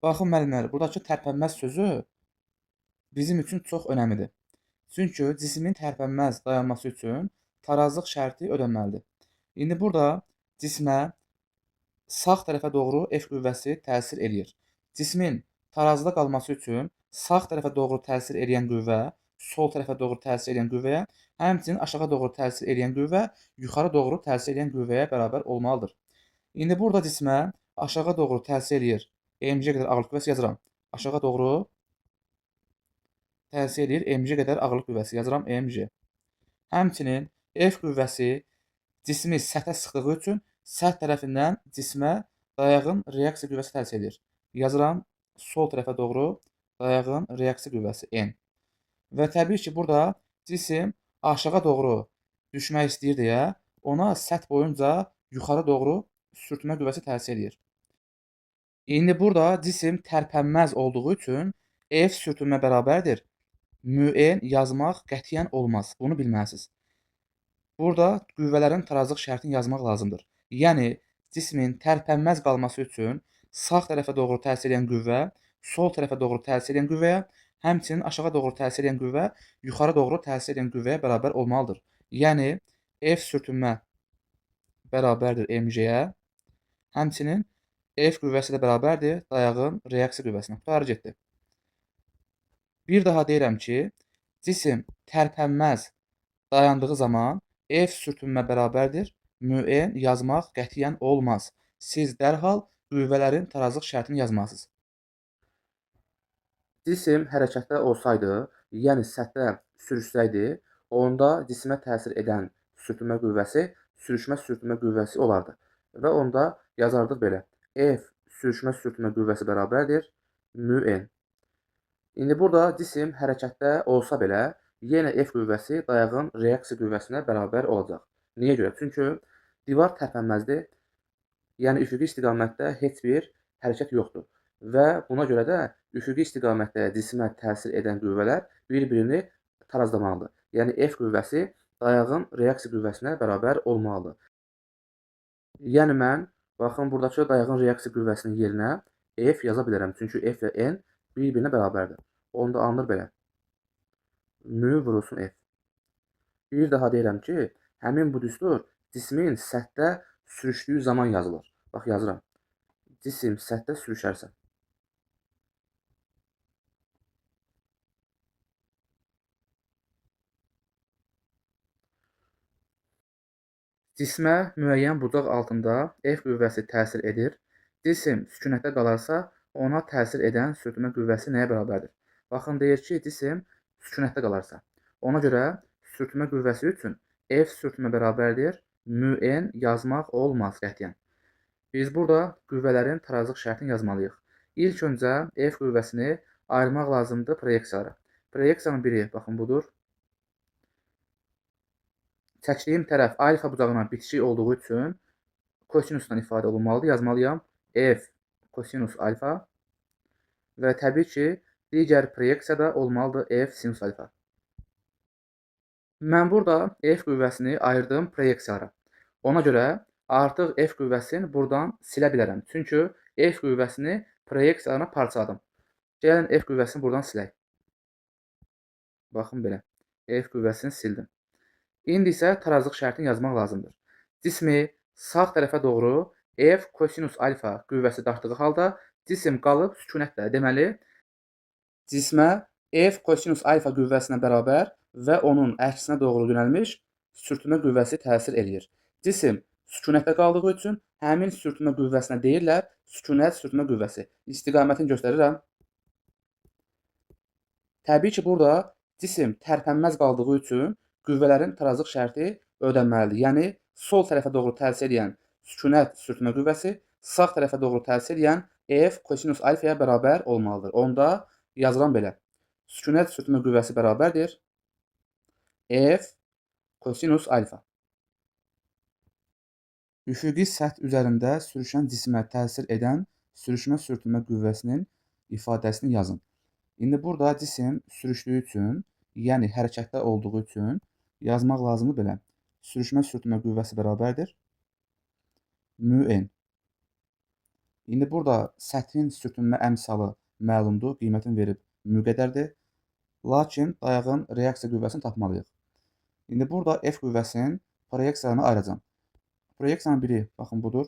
Baxın, müəllimlər, buradakı tərpənməz sözü bizim üçün çox önəmlidir. Çünki cismin tərpənməz dayanması üçün tarazlıq şərti ödənməlidir. İndi burada cismə sağ tərəfə doğru F qüvvəsi təsir eləyir. Cismin tarazda qalması üçün sağ tərəfə doğru təsir edən qüvvə sol tərəfə doğru təsir edən qüvvəyə, həmçinin aşağı doğru təsir edən qüvvə yuxarı doğru təsir edən qüvvəyə bərabər olmalıdır. İndi burada cismə aşağı doğru təsir eləyir. MC qədər ağırlıq qüvvəsi yazıram. Aşağı doğru təsir edir MC qədər ağırlıq qüvvəsi. Yazıram MC. Həmçinin F qüvvəsi cismi səthə sıxdığı üçün səth tərəfindən cismə dayağın reaksiya qüvvəsi təsir edir. Yazıram sol tərəfə doğru dayağın reaksiya qüvvəsi N. Və təbii ki, burada cisim aşağı doğru düşmək istəyir deyə ona səth boyunca yuxarı doğru sürtünmə qüvvəsi təsir edir. İndi burada cisim tərpənməz olduğu üçün F sürtünmə bərabərdir. Müəyyən yazmaq qətiyyən olmaz. Bunu bilməlisiniz. Burada qüvvələrin tarazlıq şərtini yazmaq lazımdır. Yəni cismin tərpənməz qalması üçün sağ tərəfə doğru təsir edən qüvvə sol tərəfə doğru təsir edən qüvvəyə, həmçinin aşağı doğru təsir edən qüvvə yuxarı doğru təsir edən qüvvəyə bərabər olmalıdır. Yəni F sürtünmə bərabərdir mg-yə, həmçinin F qüvvəsi də bərabərdir dayağın reaksiya qüvvəsinə. Qurtarı getdi. Bir daha deyirəm ki, cisim tərpənməz dayandığı zaman F sürtünmə bərabərdir. Müəyyən yazmaq qətiyyən olmaz. Siz dərhal qüvvələrin tarazlıq şərtini yazmalısınız. Cisim hərəkətdə olsaydı, yəni səthə sürüşsəydi, onda cisimə təsir edən sürtünmə qüvvəsi sürüşmə qüvvəsi olardı. Və onda yazardıq belə: F sürüşmə qüvvəsi bərabərdir mün. İndi burada cisim hərəkətdə olsa belə, yenə F qüvvəsi dayağın reaksiya qüvvəsinə bərabər olacaq. Niyə görə? Çünki divar tərpənməzdir. Yəni üfüqi istiqamətdə heç bir hərəkət yoxdur. Və buna görə də üfüqi istiqamətdə cisimə təsir edən qüvvələr bir-birini tarazlamalıdır. Yəni F qüvvəsi dayağın reaksiya qüvvəsinə bərabər olmalıdır. Yəni mən baxın buradakı dayağın reaksiya qüvvəsinin yerinə F yaza bilərəm. Çünki F və N bir-birinə bərabərdir. Onda alınır belə: mü vurulsun F. Bir daha deyirəm ki, həmin bu düstur cismin səthdə sürüşdüyü zaman yazılır. Bax, yazıram. Cisim səthdə sürüşərsə. Cismə müəyyən bucaq altında F qüvvəsi təsir edir. Cisim sükunətdə qalarsa, ona təsir edən sürtünmə qüvvəsi nəyə bərabərdir? Baxın, deyir ki, cisim sükunətdə qalarsa. Ona görə sürtünmə qüvvəsi üçün F sürtünmə bərabərdir. Mün yazmaq olmaz qətiyyən. Biz burada qüvvələrin tarazlıq şərtini yazmalıyıq. İlk öncə F qüvvəsini ayırmaq lazımdır proyeksiyalara. Proyeksiyanın biri, baxın, budur. Çəkdiyim tərəf alfa bucağına bitişik olduğu üçün kosinusdan ifadə olunmalıdır. Yazmalıyam F kosinus alfa və təbii ki, digər proyeksiyada olmalıdır F sinus alfa. Mən burada F qüvvəsini ayırdım proyeksiyalara. Ona görə artıq F qüvvəsini buradan silə bilərəm. Çünki F qüvvəsini proyeksiyalarına parçaladım. Gəlin F qüvvəsini buradan silək. Baxın belə. F qüvvəsini sildim. İndi isə tarazlıq şərtini yazmaq lazımdır. Cismi sağ tərəfə doğru F kosinus alfa qüvvəsi dartdığı halda cisim qalıb sükunətdə. Deməli, cismə F kosinus alfa qüvvəsinə bərabər və onun əksinə doğru yönəlmiş sürtünmə qüvvəsi təsir eləyir. Cisim sükunətdə qaldığı üçün həmin sürtünmə qüvvəsinə deyirlər sükunət sürtünmə qüvvəsi. İstiqamətini göstərirəm. Təbii ki, burada cisim tərpənməz qaldığı üçün qüvvələrin tarazlıq şərti ödənməlidir. Yəni, sol tərəfə doğru təsir edən sükunət sürtünmə qüvvəsi sağ tərəfə doğru təsir edən F kosinus alfaya bərabər olmalıdır. Onda yazıram belə: sükunət sürtünmə qüvvəsi bərabərdir F kosinus alfa. Üfüqi səth üzərində sürüşən cismə təsir edən sürüşmə sürtünmə qüvvəsinin ifadəsini yazın. İndi burada cisim sürüşdüyü üçün, yəni hərəkətdə olduğu üçün yazmaq lazımdır belə: sürüşmə sürtünmə qüvvəsi bərabərdir mün. İndi burada səthin sürtünmə əmsalı məlumdur, qiymətini verib mü qədərdir. Lakin dayağın reaksiya qüvvəsini tapmalıyıq. İndi burada F qüvvəsinin proyeksiyalarını ayıracam. Proyeksiyanın biri, baxın, budur.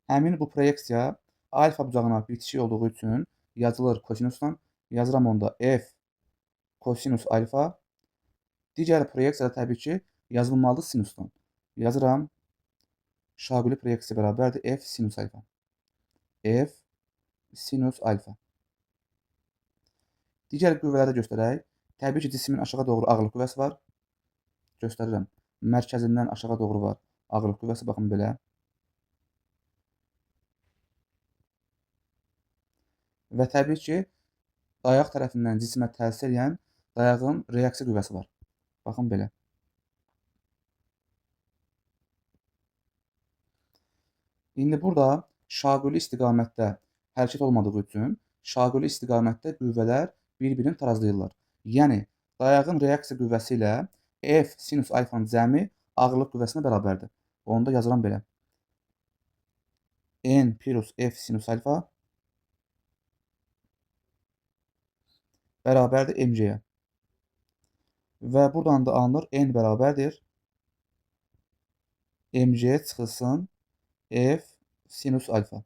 Həmin bu proyeksiya alfa bucağına bitişik olduğu üçün yazılır kosinusdan. Yazıram onda F kosinus alfa. Digər proyeksiyada təbii ki, yazılmalıdır sinusdan. Yazıram şaquli proyeksiya bərabərdir F sinus alfa. F sinus alfa. Digər qüvvələri göstərək. Təbii ki, cismin aşağı doğru ağırlıq qüvvəsi var. Göstərirəm. Mərkəzindən aşağı doğru var ağırlıq qüvvəsi, baxın belə. Və təbii ki, Dayaq tərəfindən cismə təsir edən dayağın reaksiya qüvvəsi var. Baxın belə. İndi burada şaquli istiqamətdə hərəkət olmadığı üçün şaquli istiqamətdə qüvvələr bir-birini tarazlayırlar. Yəni dayağın reaksiya qüvvəsi ilə F sinus alfanın cəmi ağırlıq qüvvəsinə bərabərdir. Onu da yazıram belə. N plus F sinus alfa bərabərdir mc-yə. Və buradan da alınır N bərabərdir mc çıxılsın F sinus alfa.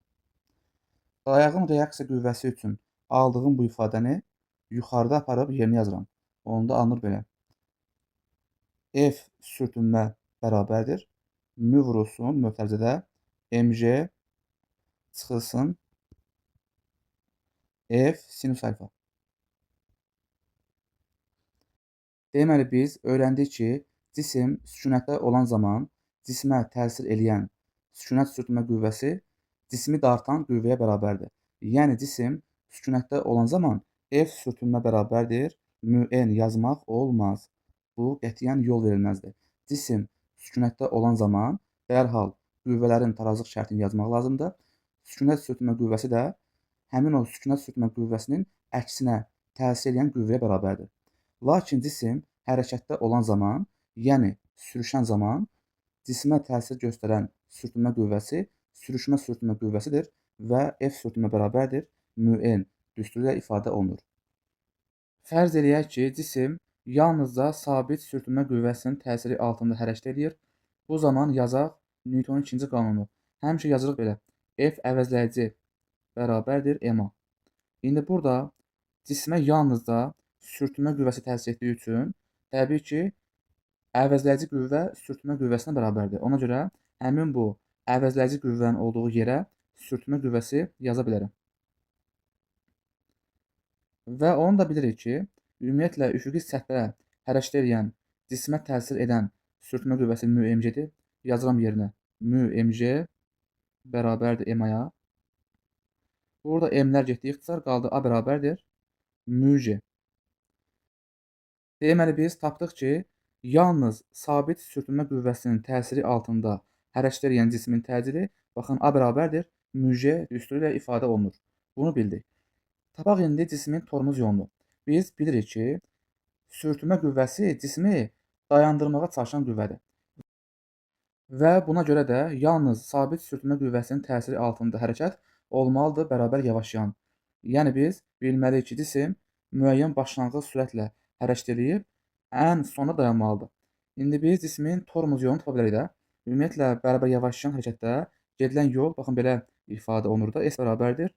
Dayağın reaksiya qüvvəsi üçün aldığım bu ifadəni yuxarıda aparıb yerinə yazıram. Onu da alınır belə. F sürtünmə bərabərdir. Mü vurulsun mötərizədə mc çıxılsın F sinus alfa. Deməli biz öyrəndik ki, cisim sükunətdə olan zaman cismə təsir eləyən sükunət sürtünmə qüvvəsi cismi dartan qüvvəyə bərabərdir. Yəni cisim sükunətdə olan zaman F sürtünmə bərabərdir μn yazmaq olmaz. Bu qətiyyən yol verilməzdir. Cisim sükunətdə olan zaman dərhal qüvvələrin tarazlıq şərtini yazmaq lazımdır. Sükunət sürtünmə qüvvəsi də həmin o sükunət sürtünmə qüvvəsinin əksinə təsir edən qüvvəyə bərabərdir. Lakin cisim hərəkətdə olan zaman, yəni sürüşən zaman cismə təsir göstərən sürtünmə qüvvəsi sürüşmə sürtünmə qüvvəsidir və F sürtünmə bərabərdir μn düsturu ilə ifadə olunur. Fərz eləyək ki, cisim yalnızca sabit sürtünmə qüvvəsinin təsiri altında hərəkət edir. Bu zaman yazaq Newtonun ikinci qanunu. Həmişə yazırıq belə. F əvəzləyici bərabərdir ma. İndi burada cismə yalnızca sürtünmə qüvvəsi təsir etdiyi üçün təbii ki, əvəzləyici qüvvə sürtünmə qüvvəsinə bərabərdir. Ona görə həmin bu əvəzləyici qüvvənin olduğu yerə sürtünmə qüvvəsi yaza bilərəm. Və onu da bilirik ki, ümumiyyətlə üfüqi səthə hərəkət edən cismə təsir edən sürtünmə qüvvəsi μmc-dir. Yazıram yerinə. μmc bərabərdir m-aya. Burada m-lər getdi ixtisar qaldı. A bərabərdir μc. Deməli biz tapdıq ki, yalnız sabit sürtünmə qüvvəsinin təsiri altında hərəkət edən cismin təcili baxın A bərabərdir μc düsturu ilə ifadə olunur. Bunu bildik. Tapaq indi cismin tormuz yolunu. Biz bilirik ki, sürtünmə qüvvəsi cismi dayandırmağa çalışan qüvvədir. Və buna görə də yalnız sabit sürtünmə qüvvəsinin təsiri altında hərəkət olmalıdır bərabər yavaşlayan. Yəni biz bilməliyik ki, cisim müəyyən başlanğıc sürətlə hərəkət edib ən sona dayanmalıdır. İndi biz cismin tormuz yolunu tapa bilərik də. Ümumiyyətlə bərabər yavaşlayan hərəkətdə gedilən yol baxın belə ifadə olunur da. S bərabərdir.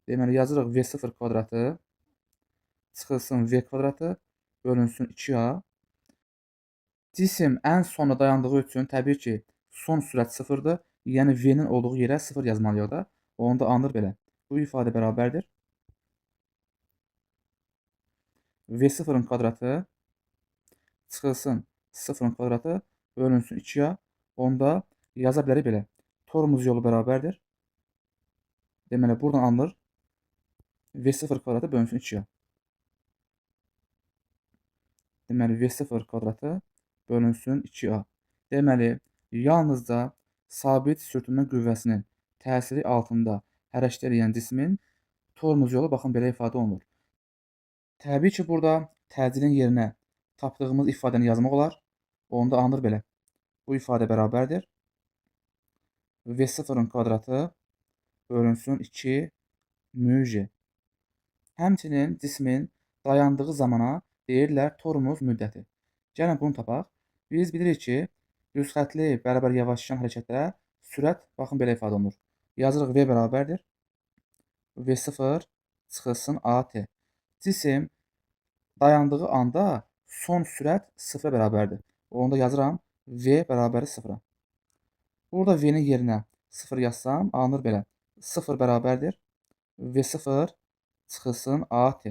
Deməli yazırıq V0 kvadratı çıxılsın V kvadratı bölünsün 2A. Cisim ən sona dayandığı üçün təbii ki, son sürət sıfırdır. Yəni V-nin olduğu yerə 0 yazmalıyıq da. Onu da alınır belə. Bu ifadə bərabərdir. V0-ın kvadratı çıxılsın 0-ın kvadratı bölünsün 2-ya. Onda yaza bilərik belə. Tormuz yolu bərabərdir. Deməli, buradan alınır V0 kvadratı bölünsün 2-ya. Deməli, V0 kvadratı bölünsün 2A. Deməli, yalnızca sabit sürtünmə qüvvəsinin təsiri altında hərəkət edən cismin tormuz yolu baxın belə ifadə olunur. Təbii ki, burada təcilin yerinə tapdığımız ifadəni yazmaq olar. Onu da alınır belə. Bu ifadə bərabərdir. V0-ın kvadratı bölünsün 2 μj. Həmçinin cismin dayandığı zamana deyirlər tormuz müddəti. Gəlin bunu tapaq. Biz bilirik ki, düz xətli bərabər yavaşlayan hərəkətdə sürət baxın belə ifadə olunur. Yazırıq V bərabərdir V0 çıxılsın AT. Cisim dayandığı anda son sürət 0-a bərabərdir. Onu da yazıram V bərabər 0-a. Burada V-nin yerinə 0 yazsam alınır belə. 0 bərabərdir V0 çıxılsın AT.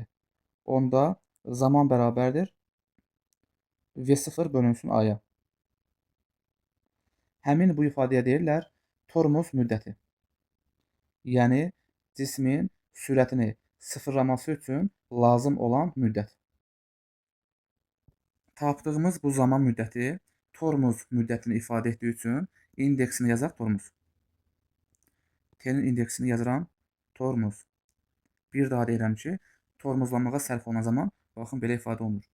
Onda zaman bərabərdir V0 bölünsün A-ya. Həmin bu ifadəyə deyirlər tormuz müddəti. Yəni cismin sürətini sıfırlaması üçün lazım olan müddət. Tapdığımız bu zaman müddəti tormuz müddətini ifadə etdiyi üçün indeksini yazaq tormuz. T-nin indeksini yazıram tormuz. Bir daha deyirəm ki, tormuzlanmağa sərf olunan zaman baxın belə ifadə olunur.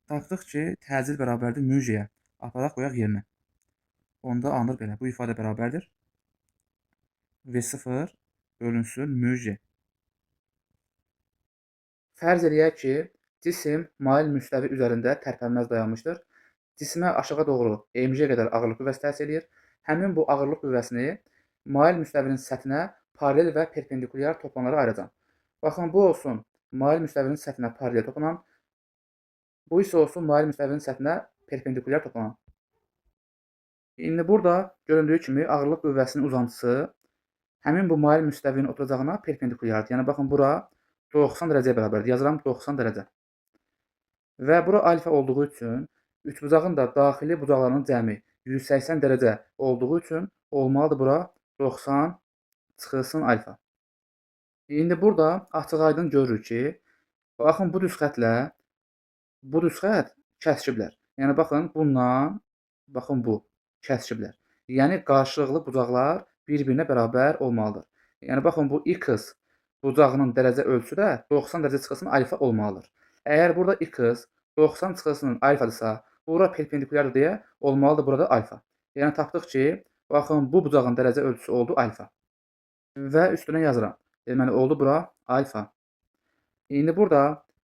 Tapdıq ki, təcil bərabərdir müjəyə. Aparaq qoyaq yerinə. Onda alınır belə. Bu ifadə bərabərdir. V0 bölünsün müjə. Fərz eləyək ki, cisim mail müstəvi üzərində tərpənməz dayanmışdır. Cismə aşağı doğru mg qədər ağırlıq qüvvəsi təsir eləyir. Həmin bu ağırlıq qüvvəsini mail müstəvinin səthinə paralel və perpendikulyar toplanlara ayıracam. Baxın, bu olsun mail müstəvinin səthinə paralel toplanan, bu isə olsun mail müstəvinin səthinə perpendikulyar toplanan. İndi burada göründüyü kimi ağırlıq qüvvəsinin uzantısı həmin bu mail müstəvinin oturacağına perpendikulyardır. Yəni baxın, bura 90 dərəcəyə bərabərdir. Yazıram 90 dərəcə. Və bura alfa olduğu üçün üçbucağın da daxili bucaqlarının cəmi 180 dərəcə olduğu üçün olmalıdır bura 90 çıxılsın alfa. İndi burada açıq-aydın görürük ki, baxın bu düz xətlə bu düz xət kəsişiblər. Yəni baxın bundan, baxın bu kəsişiblər. Yəni qarşılıqlı bucaqlar bir-birinə bərabər olmalıdır. Yəni baxın bu x bucağının dərəcə ölçüsü də 90 dərəcə çıxılsın alfa olmalıdır. Əgər burada x 90 çıxılsın alfadırsa, bura perpendikulyardır deyə olmalıdır burada alfa. Yəni tapdıq ki, baxın bu bucağın dərəcə ölçüsü oldu alfa. Və üstünə yazıram. Deməli oldu bura alfa. İndi burada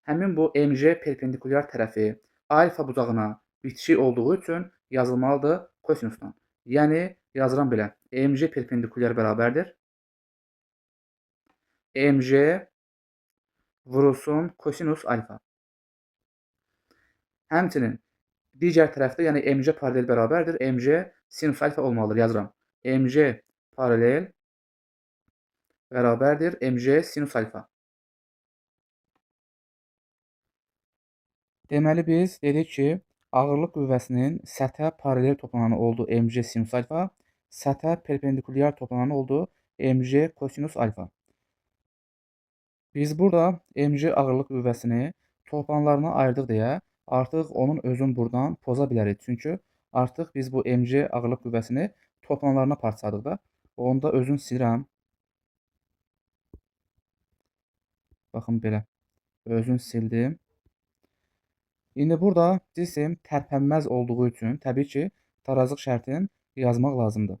həmin bu mg perpendikulyar tərəfi alfa bucağına bitişik olduğu üçün yazılmalıdır kosinusdan. Yəni yazıram belə. Mg perpendikulyar bərabərdir mg vurulsun kosinus alfa. Həmçinin digər tərəfdə, yəni mg paralel bərabərdir mg sinus alfa olmalıdır. Yazıram. Mg paralel bərabərdir mg sinus alfa. Deməli biz dedik ki, ağırlıq qüvvəsinin səthə paralel toplananı oldu mg sinus alfa, səthə perpendikulyar toplananı oldu mg kosinus alfa. Biz burada mg ağırlıq qüvvəsini toplanlarına ayırdıq deyə artıq onun özünü buradan poza bilərik. Çünki artıq biz bu mg ağırlıq qüvvəsini toplanlarına parçaladıq da. Onda özünü silirəm. Baxın belə. Özünü sildim. İndi burada cisim tərpənməz olduğu üçün təbii ki, tarazlıq şərtini yazmaq lazımdır.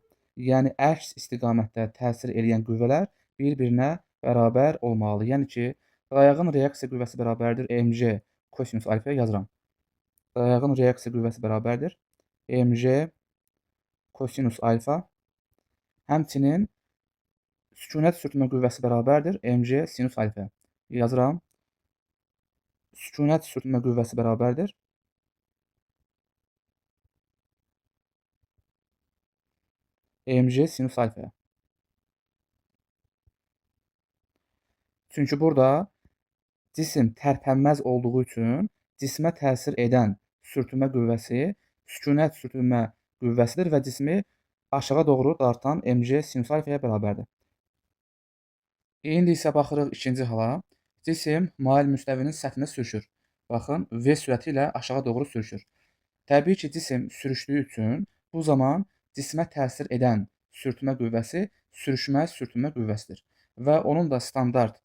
Yəni əks istiqamətdə təsir edən qüvvələr bir-birinə bərabər olmalı. Yəni ki, dayağın reaksiya qüvvəsi bərabərdir mg kosinus alfa yazıram. Dayağın reaksiya qüvvəsi bərabərdir mg kosinus alfa. Həmçinin sükunət sürtmə qüvvəsi bərabərdir mg sinus alfa. Yazıram. Sükunət sürtmə qüvvəsi bərabərdir mg sinus alfa. Çünki burada cisim tərpənməz olduğu üçün cismə təsir edən sürtünmə qüvvəsi sükunət sürtünmə qüvvəsidir və cismi aşağı doğru dartan mg sinus alfaya bərabərdir. İndi isə baxırıq ikinci hala. Cisim mail müstəvinin səthinə sürüşür. Baxın, V sürəti ilə aşağı doğru sürüşür. Təbii ki, cisim sürüşdüyü üçün bu zaman cismə təsir edən sürtünmə qüvvəsi sürüşmə sürtünmə qüvvəsidir. Və onun da standart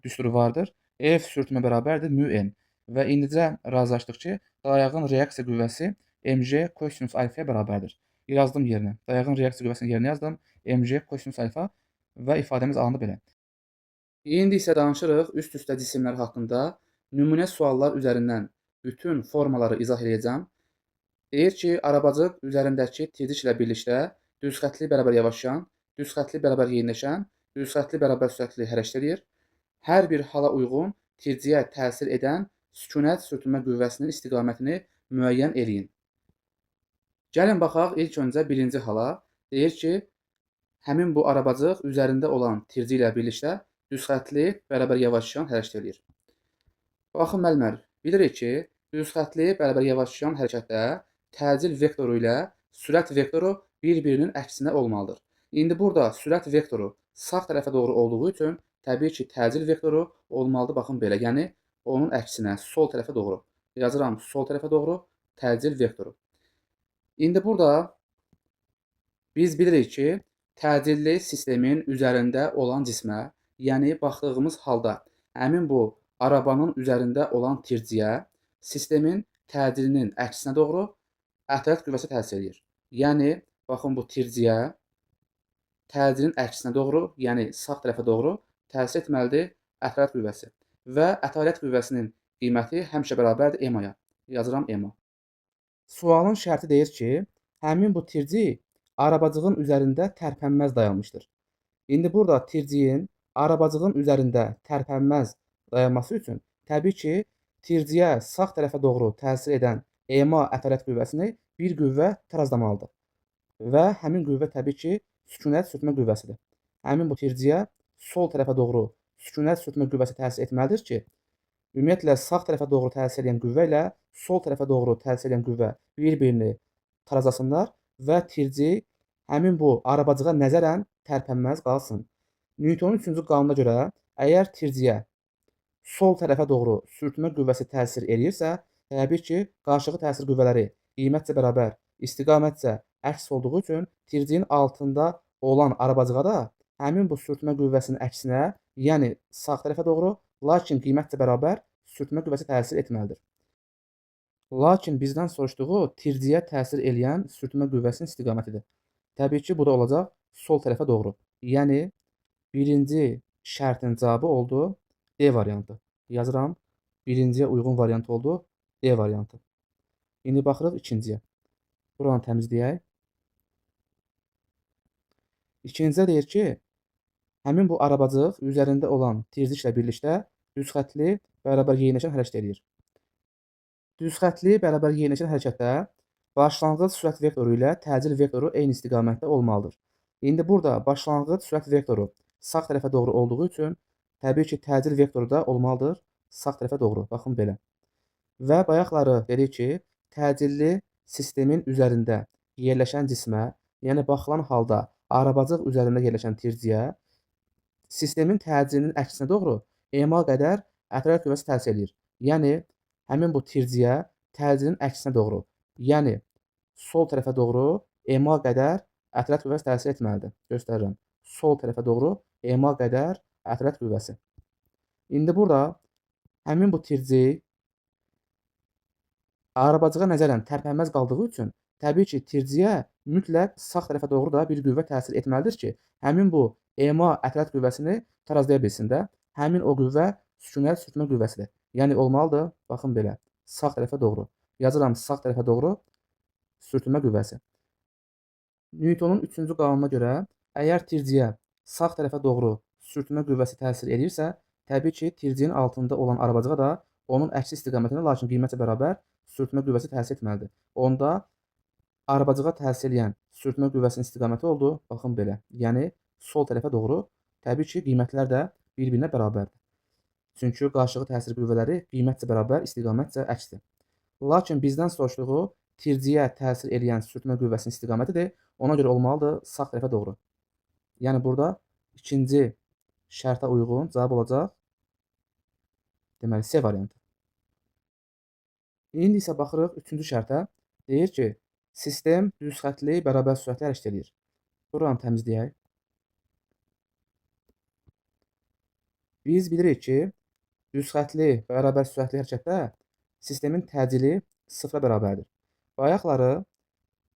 düsturu vardır. F sürtünmə bərabərdir μn. Və indicə razılaşdıq ki, dayağın reaksiya qüvvəsi mg kosinus alfaya bərabərdir. Yazdım yerinə. Dayağın reaksiya qüvvəsinin yerinə yazdım. mg kosinus alfa və ifadəmiz alındı belə. İndi isə danışırıq üst-üstə cisimlər haqqında. Nümunə suallar üzərindən bütün formaları izah edəcəm. Deyir ki, arabacıq üzərindəki tezliklə birlikdə düz xətli bərabər yavaşlayan, düz xətli bərabər yeniləşən, düz xətli bərabər sürətli hərəkət edir. Hər bir hala uyğun tirciyə təsir edən sükunət sürtünmə qüvvəsinin istiqamətini müəyyən edin. Gəlin baxaq ilk öncə birinci hala. Deyir ki, həmin bu arabacıq üzərində olan tirci ilə birlikdə düz xətli bərabər yavaşlayan hərəkət edir. Baxın müəllimlər, bilirik ki, düz xətli bərabər yavaşlayan hərəkətdə təcil vektoru ilə sürət vektoru bir-birinin əksinə olmalıdır. İndi burada sürət vektoru sağ tərəfə doğru olduğu üçün təbii ki, təcil vektoru olmalıdır. Baxın belə, yəni onun əksinə, sol tərəfə doğru. Yazıram sol tərəfə doğru təcil vektoru. İndi burada biz bilirik ki, təcilli sistemin üzərində olan cismə, yəni baxdığımız halda həmin bu arabanın üzərində olan tirciyə sistemin təcilinin əksinə doğru ətraf qüvvəsi təsir edir. Yəni, baxın bu tirciyə təcilin əksinə doğru, yəni sağ tərəfə doğru təsir etməlidir ətraf qüvvəsi. Və ətalət qüvvəsinin qiyməti həmişə bərabərdir EMA-ya. Yazıram EMA. Sualın şərti deyir ki, həmin bu tirci arabacığın üzərində tərpənməz dayanmışdır. İndi burada tirciyin arabacığın üzərində tərpənməz dayanması üçün təbii ki, tirciyə sağ tərəfə doğru təsir edən EMA ətalət qüvvəsini bir qüvvə tarazlamalıdır. Və həmin qüvvə təbii ki, sükunət sürtmə qüvvəsidir. Həmin bu tirciyə sol tərəfə doğru sükunət sürtmə qüvvəsi təsir etməlidir ki, ümumiyyətlə sağ tərəfə doğru təsir edən qüvvə ilə sol tərəfə doğru təsir edən qüvvə bir-birini tarazlasınlar və tirci həmin bu arabacığa nəzərən tərpənməz qalsın. Newtonun 3-cü qanuna görə, əgər tirciyə sol tərəfə doğru sürtmə qüvvəsi təsir eləyirsə, təbii ki, qarşılıqlı təsir qüvvələri qiymətcə bərabər, istiqamətcə əks olduğu üçün tircinin altında olan arabacığa da həmin bu sürtmə qüvvəsinin əksinə, yəni sağ tərəfə doğru, lakin qiymətcə bərabər sürtmə qüvvəsi təsir etməlidir. Lakin bizdən soruşduğu tirciyə təsir eləyən sürtmə qüvvəsinin istiqamətidir. Təbii ki, bu da olacaq sol tərəfə doğru. Yəni, birinci şərtin cavabı oldu D variantı. Yazıram, birinciyə uyğun variant oldu D variantı. İndi baxırıq ikinciyə. Buranı təmizləyək. İkincidə deyir ki, həmin bu arabacıq üzərində olan tirciklə birlikdə düzxətli bərabər yeyinləşən hərəkət edir. Düzxətli bərabər yeyinləşən hərəkətdə başlanğıc sürət vektoru ilə təcil vektoru eyni istiqamətdə olmalıdır. İndi burada başlanğıc sürət vektoru sağ tərəfə doğru olduğu üçün təbii ki, təcil vektoru da olmalıdır sağ tərəfə doğru. Baxın belə. Və bayaqları dedik ki, təcilli sistemin üzərində yerləşən cismə, yəni baxılan halda arabacıq üzərində yerləşən tirciyə sistemin təcilinin əksinə doğru EMA qədər ətraf qüvvəsi təsir edir. Yəni, həmin bu tirciyə təcilin əksinə doğru, yəni sol tərəfə doğru EMA qədər ətraf qüvvəsi təsir etməlidir. Göstərirəm. Sol tərəfə doğru EMA qədər ətraf qüvvəsi. İndi burada həmin bu tirci arabacığa nəzərən tərpənməz qaldığı üçün təbii ki, tirciyə mütləq sağ tərəfə doğru da bir qüvvə təsir etməlidir ki, həmin bu EMA ətraf qüvvəsini tarazlaya bilsin də. Həmin o qüvvə sükunət sürtmə qüvvəsidir. Yəni olmalıdır, baxın belə, sağ tərəfə doğru. Yazıram sağ tərəfə doğru sürtmə qüvvəsi. Newtonun 3-cü qanununa görə, əgər tirciyə sağ tərəfə doğru sürtmə qüvvəsi təsir edirsə, təbii ki, tircinin altında olan arabacığa da onun əksi istiqamətində, lakin qiymətcə bərabər sürtmə qüvvəsi təsir etməlidir. Onda arabacığa təsir edən sürtmə qüvvəsinin istiqaməti oldu, baxın belə. Yəni sol tərəfə doğru, təbii ki, qiymətlər də bir-birinə bərabərdir. Çünki qarşılıqlı təsir qüvvələri qiymətcə bərabər, istiqamətcə əksdir. Lakin bizdən soruşduğu tirciyə təsir edən sürtmə qüvvəsinin istiqamətidir. Ona görə olmalıdır sağ tərəfə doğru. Yəni burada ikinci şərtə uyğun cavab olacaq deməli C variantı. İndi isə baxırıq 3-cü şərtə. Deyir ki, sistem düzxətli bərabər sürətlə hərəkət edir. Buranı təmizləyək. Biz bilirik ki, düzxətli bərabər sürətli hərəkətdə sistemin təcili sıfıra bərabərdir. Bayaqları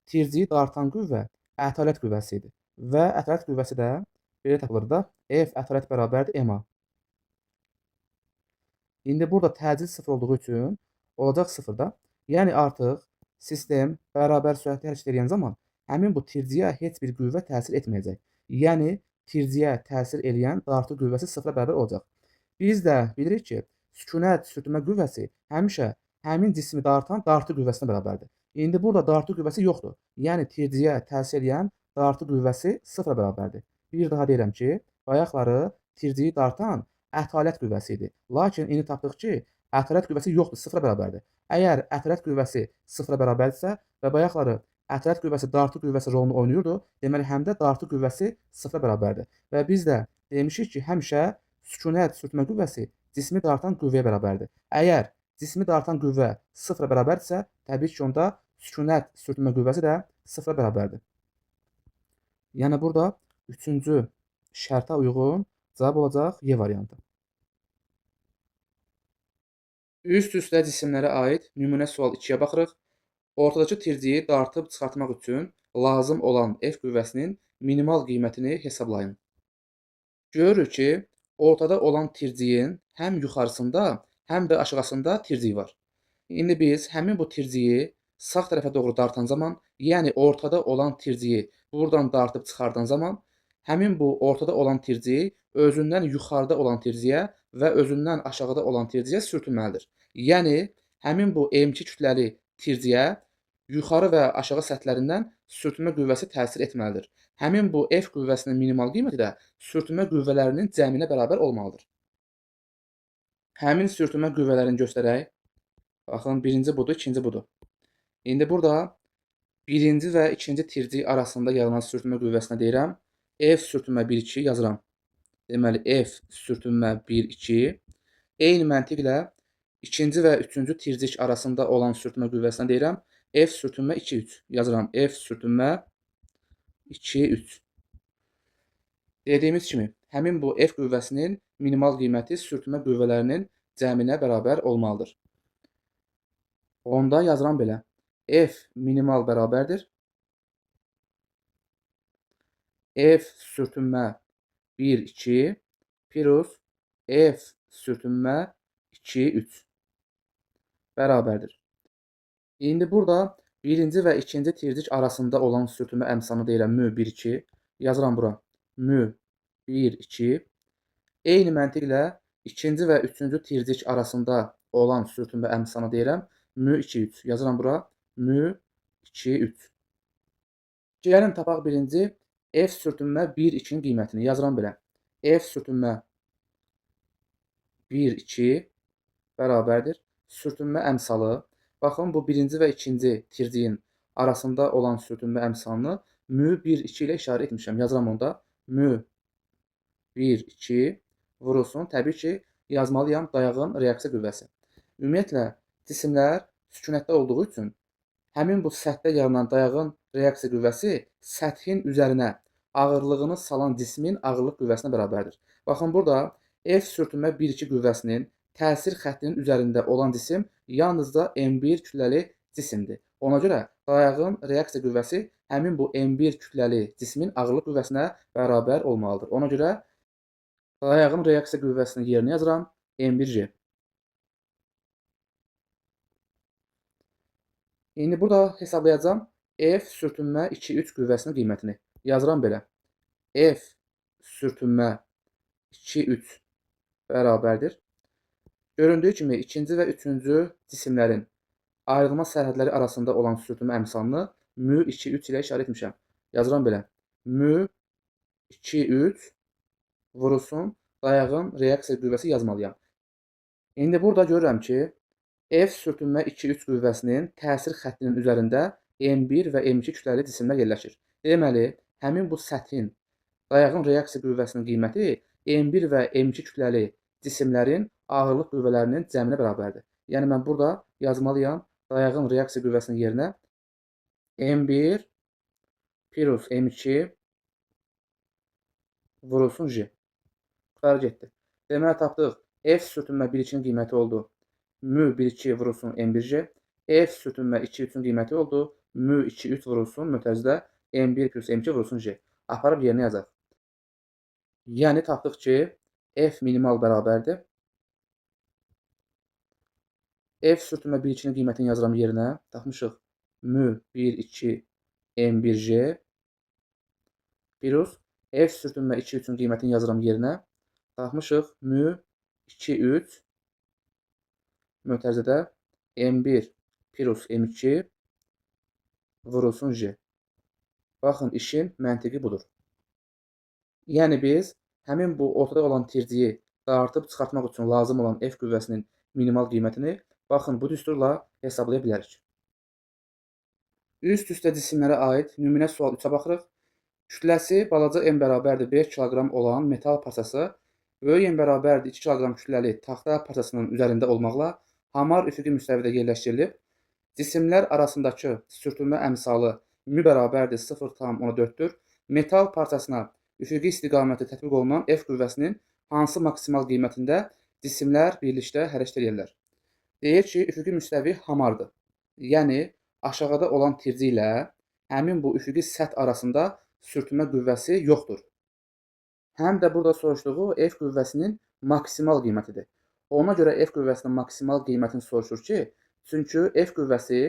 tirciyi dartan qüvvə ətalət qüvvəsi idi və ətalət qüvvəsi də belə tapılır da F ətalət bərabərdir EMA. İndi burada təcil sıfır olduğu üçün olacaq sıfırda. Yəni artıq sistem bərabər sürətli hərəkət edən zaman həmin bu tirciyə heç bir qüvvə təsir etməyəcək. Yəni tirciyə təsir eləyən dartı qüvvəsi sıfıra bərabər olacaq. Biz də bilirik ki, sükunət sürtmə qüvvəsi həmişə həmin cismi dartan dartı qüvvəsinə bərabərdir. İndi burada dartı qüvvəsi yoxdur. Yəni tirciyə təsir eləyən dartı qüvvəsi sıfıra bərabərdir. Bir daha deyirəm ki, bayaqları tirciyi dartan ətalət qüvvəsi idi. Lakin indi tapdıq ki, ətalət qüvvəsi yoxdur, sıfıra bərabərdir. Əgər ətalət qüvvəsi sıfıra bərabərdirsə və bayaqları ətalət qüvvəsi dartı qüvvəsi rolunu oynayırdı, deməli həm də dartı qüvvəsi sıfıra bərabərdir. Və biz də demişik ki, həmişə sükunət sürtmə qüvvəsi cismi dartan qüvvəyə bərabərdir. Əgər cismi dartan qüvvə 0-a bərabərdirsə, təbii ki, onda sükunət sürtmə qüvvəsi də 0-a bərabərdir. Yəni burada 3-cü şərtə uyğun cavab olacaq Y variantı. Üst-üstə cisimlərə aid nümunə sual 2-yə baxırıq. Ortadakı tirciyi dartıb çıxartmaq üçün lazım olan F qüvvəsinin minimal qiymətini hesablayın. Görürük ki, ortada olan tirciyin həm yuxarısında, həm də aşağısında tircik var. İndi biz həmin bu tirciyi sağ tərəfə doğru dartan zaman, yəni ortada olan tirciyi buradan dartıb çıxardan zaman, həmin bu ortada olan tirciyi özündən yuxarıda olan tirciyə və özündən aşağıda olan tirciyə sürtünməlidir. Yəni, həmin bu M2 kütləli tirciyə yuxarı və aşağı səthlərindən sürtünmə qüvvəsi təsir etməlidir. Həmin bu F qüvvəsinin minimal qiyməti də sürtünmə qüvvələrinin cəminə bərabər olmalıdır. Həmin sürtünmə qüvvələrini göstərək. Baxın, birinci budur, ikinci budur. İndi burada birinci və ikinci tircik arasında yaranan sürtünmə qüvvəsinə deyirəm. F sürtünmə 1-2 yazıram. Deməli, F sürtünmə 1-2. Eyni məntiqlə ikinci və üçüncü tircik arasında olan sürtünmə qüvvəsinə deyirəm. F sürtünmə 2-3 yazıram. F sürtünmə 2-3. Dediyimiz kimi, həmin bu F qüvvəsinin minimal qiyməti sürtünmə qüvvələrinin cəminə bərabər olmalıdır. Onda yazıram belə. F minimal bərabərdir. F sürtünmə 1-2 plus F sürtünmə 2-3 bərabərdir. İndi burada birinci və ikinci tircik arasında olan sürtünmə əmsanı deyirəm mü 1-2. Yazıram bura. Mü 1-2. Eyni məntiqlə ikinci və üçüncü tircik arasında olan sürtünmə əmsanı deyirəm mü 2-3. Yazıram bura. Mü 2-3. Gəlin tapaq birinci F sürtünmə 1-2-nin qiymətini. Yazıram belə. F sürtünmə 1-2 bərabərdir. Sürtünmə əmsalı. Baxın, bu birinci və ikinci tirciyin arasında olan sürtünmə əmsalını mü 1-2 ilə işarə etmişəm. Yazıram onda. Mü 1-2 vurulsun. Təbii ki, yazmalıyam dayağın reaksiya qüvvəsi. Ümumiyyətlə, cisimlər sükunətdə olduğu üçün həmin bu səthdə yaranan dayağın reaksiya qüvvəsi səthin üzərinə ağırlığını salan cismin ağırlıq qüvvəsinə bərabərdir. Baxın, burada F sürtünmə 1-2 qüvvəsinin təsir xəttinin üzərində olan cisim yalnızca M1 kütləli cisimdir. Ona görə dayağın reaksiya qüvvəsi həmin bu M1 kütləli cismin ağırlıq qüvvəsinə bərabər olmalıdır. Ona görə dayağın reaksiya qüvvəsinin yerinə yazıram M1J. İndi burada hesablayacağım F sürtünmə 2-3 qüvvəsinin qiymətini. Yazıram belə. F sürtünmə 2-3 bərabərdir. Göründüyü kimi ikinci və üçüncü cisimlərin ayrılma sərhədləri arasında olan sürtünmə əmsalını mü 2-3 ilə işarə etmişəm. Yazıram belə. Mü 2-3 vurulsun dayağın reaksiya qüvvəsi yazmalıyam. İndi burada görürəm ki, F sürtünmə 2-3 qüvvəsinin təsir xəttinin üzərində M1 və M2 kütləli cisimlər yerləşir. Deməli, həmin bu səthin dayağın reaksiya qüvvəsinin qiyməti M1 və M2 kütləli cisimlərin ağırlıq qüvvələrinin cəminə bərabərdir. Yəni, mən burada yazmalıyam dayağın reaksiya qüvvəsinin yerinə M1 plus M2 vurulsun J. Yuxarı getdi. Deməli, tapdıq. F sürtünmə 1-2-nin qiyməti oldu. Mü 1-2 vurulsun M1J. F sürtünmə 2-3-ün qiyməti oldu. Mü 2-3 vurulsun mötərizədə M1 plus M2 vurulsun J. Aparıb yerinə yazaq. Yəni, tapdıq ki, F minimal bərabərdir. F sürtünmə 1-2-nin qiymətini yazıram yerinə. Tapmışıq. Mü 1-2 M1J plus F sürtünmə 2-3-ün qiymətini yazıram yerinə. Tapmışıq. Mü 2-3 mötərizədə M1 plus M2 vurulsun J. Baxın, işin məntiqi budur. Yəni, biz həmin bu ortada olan tirciyi dartıb çıxartmaq üçün lazım olan F qüvvəsinin minimal qiymətini baxın, bu düsturla hesablaya bilərik. Üst-üstə cisimlərə aid nümunə sual 3-ə baxırıq. Kütləsi balaca M bərabərdir 5 kiloqram olan metal parçası Böyük M bərabərdir 2 kiloqram kütləli taxta parçasının üzərində olmaqla hamar üfüqi müstəvidə yerləşdirilib, cisimlər arasındakı sürtünmə əmsalı mü bərabərdir 0,4-dür. Metal parçasına üfüqi istiqaməti tətbiq olunan F qüvvəsinin hansı maksimal qiymətində cisimlər birlikdə hərəkət edirlər? Deyir ki, üfüqi müstəvi hamardır. Yəni, aşağıda olan tirci ilə həmin bu üfüqi səth arasında sürtünmə qüvvəsi yoxdur. Həm də burada soruşduğu F qüvvəsinin maksimal qiymətidir. Ona görə F qüvvəsinin maksimal qiymətini soruşur ki, çünki F qüvvəsi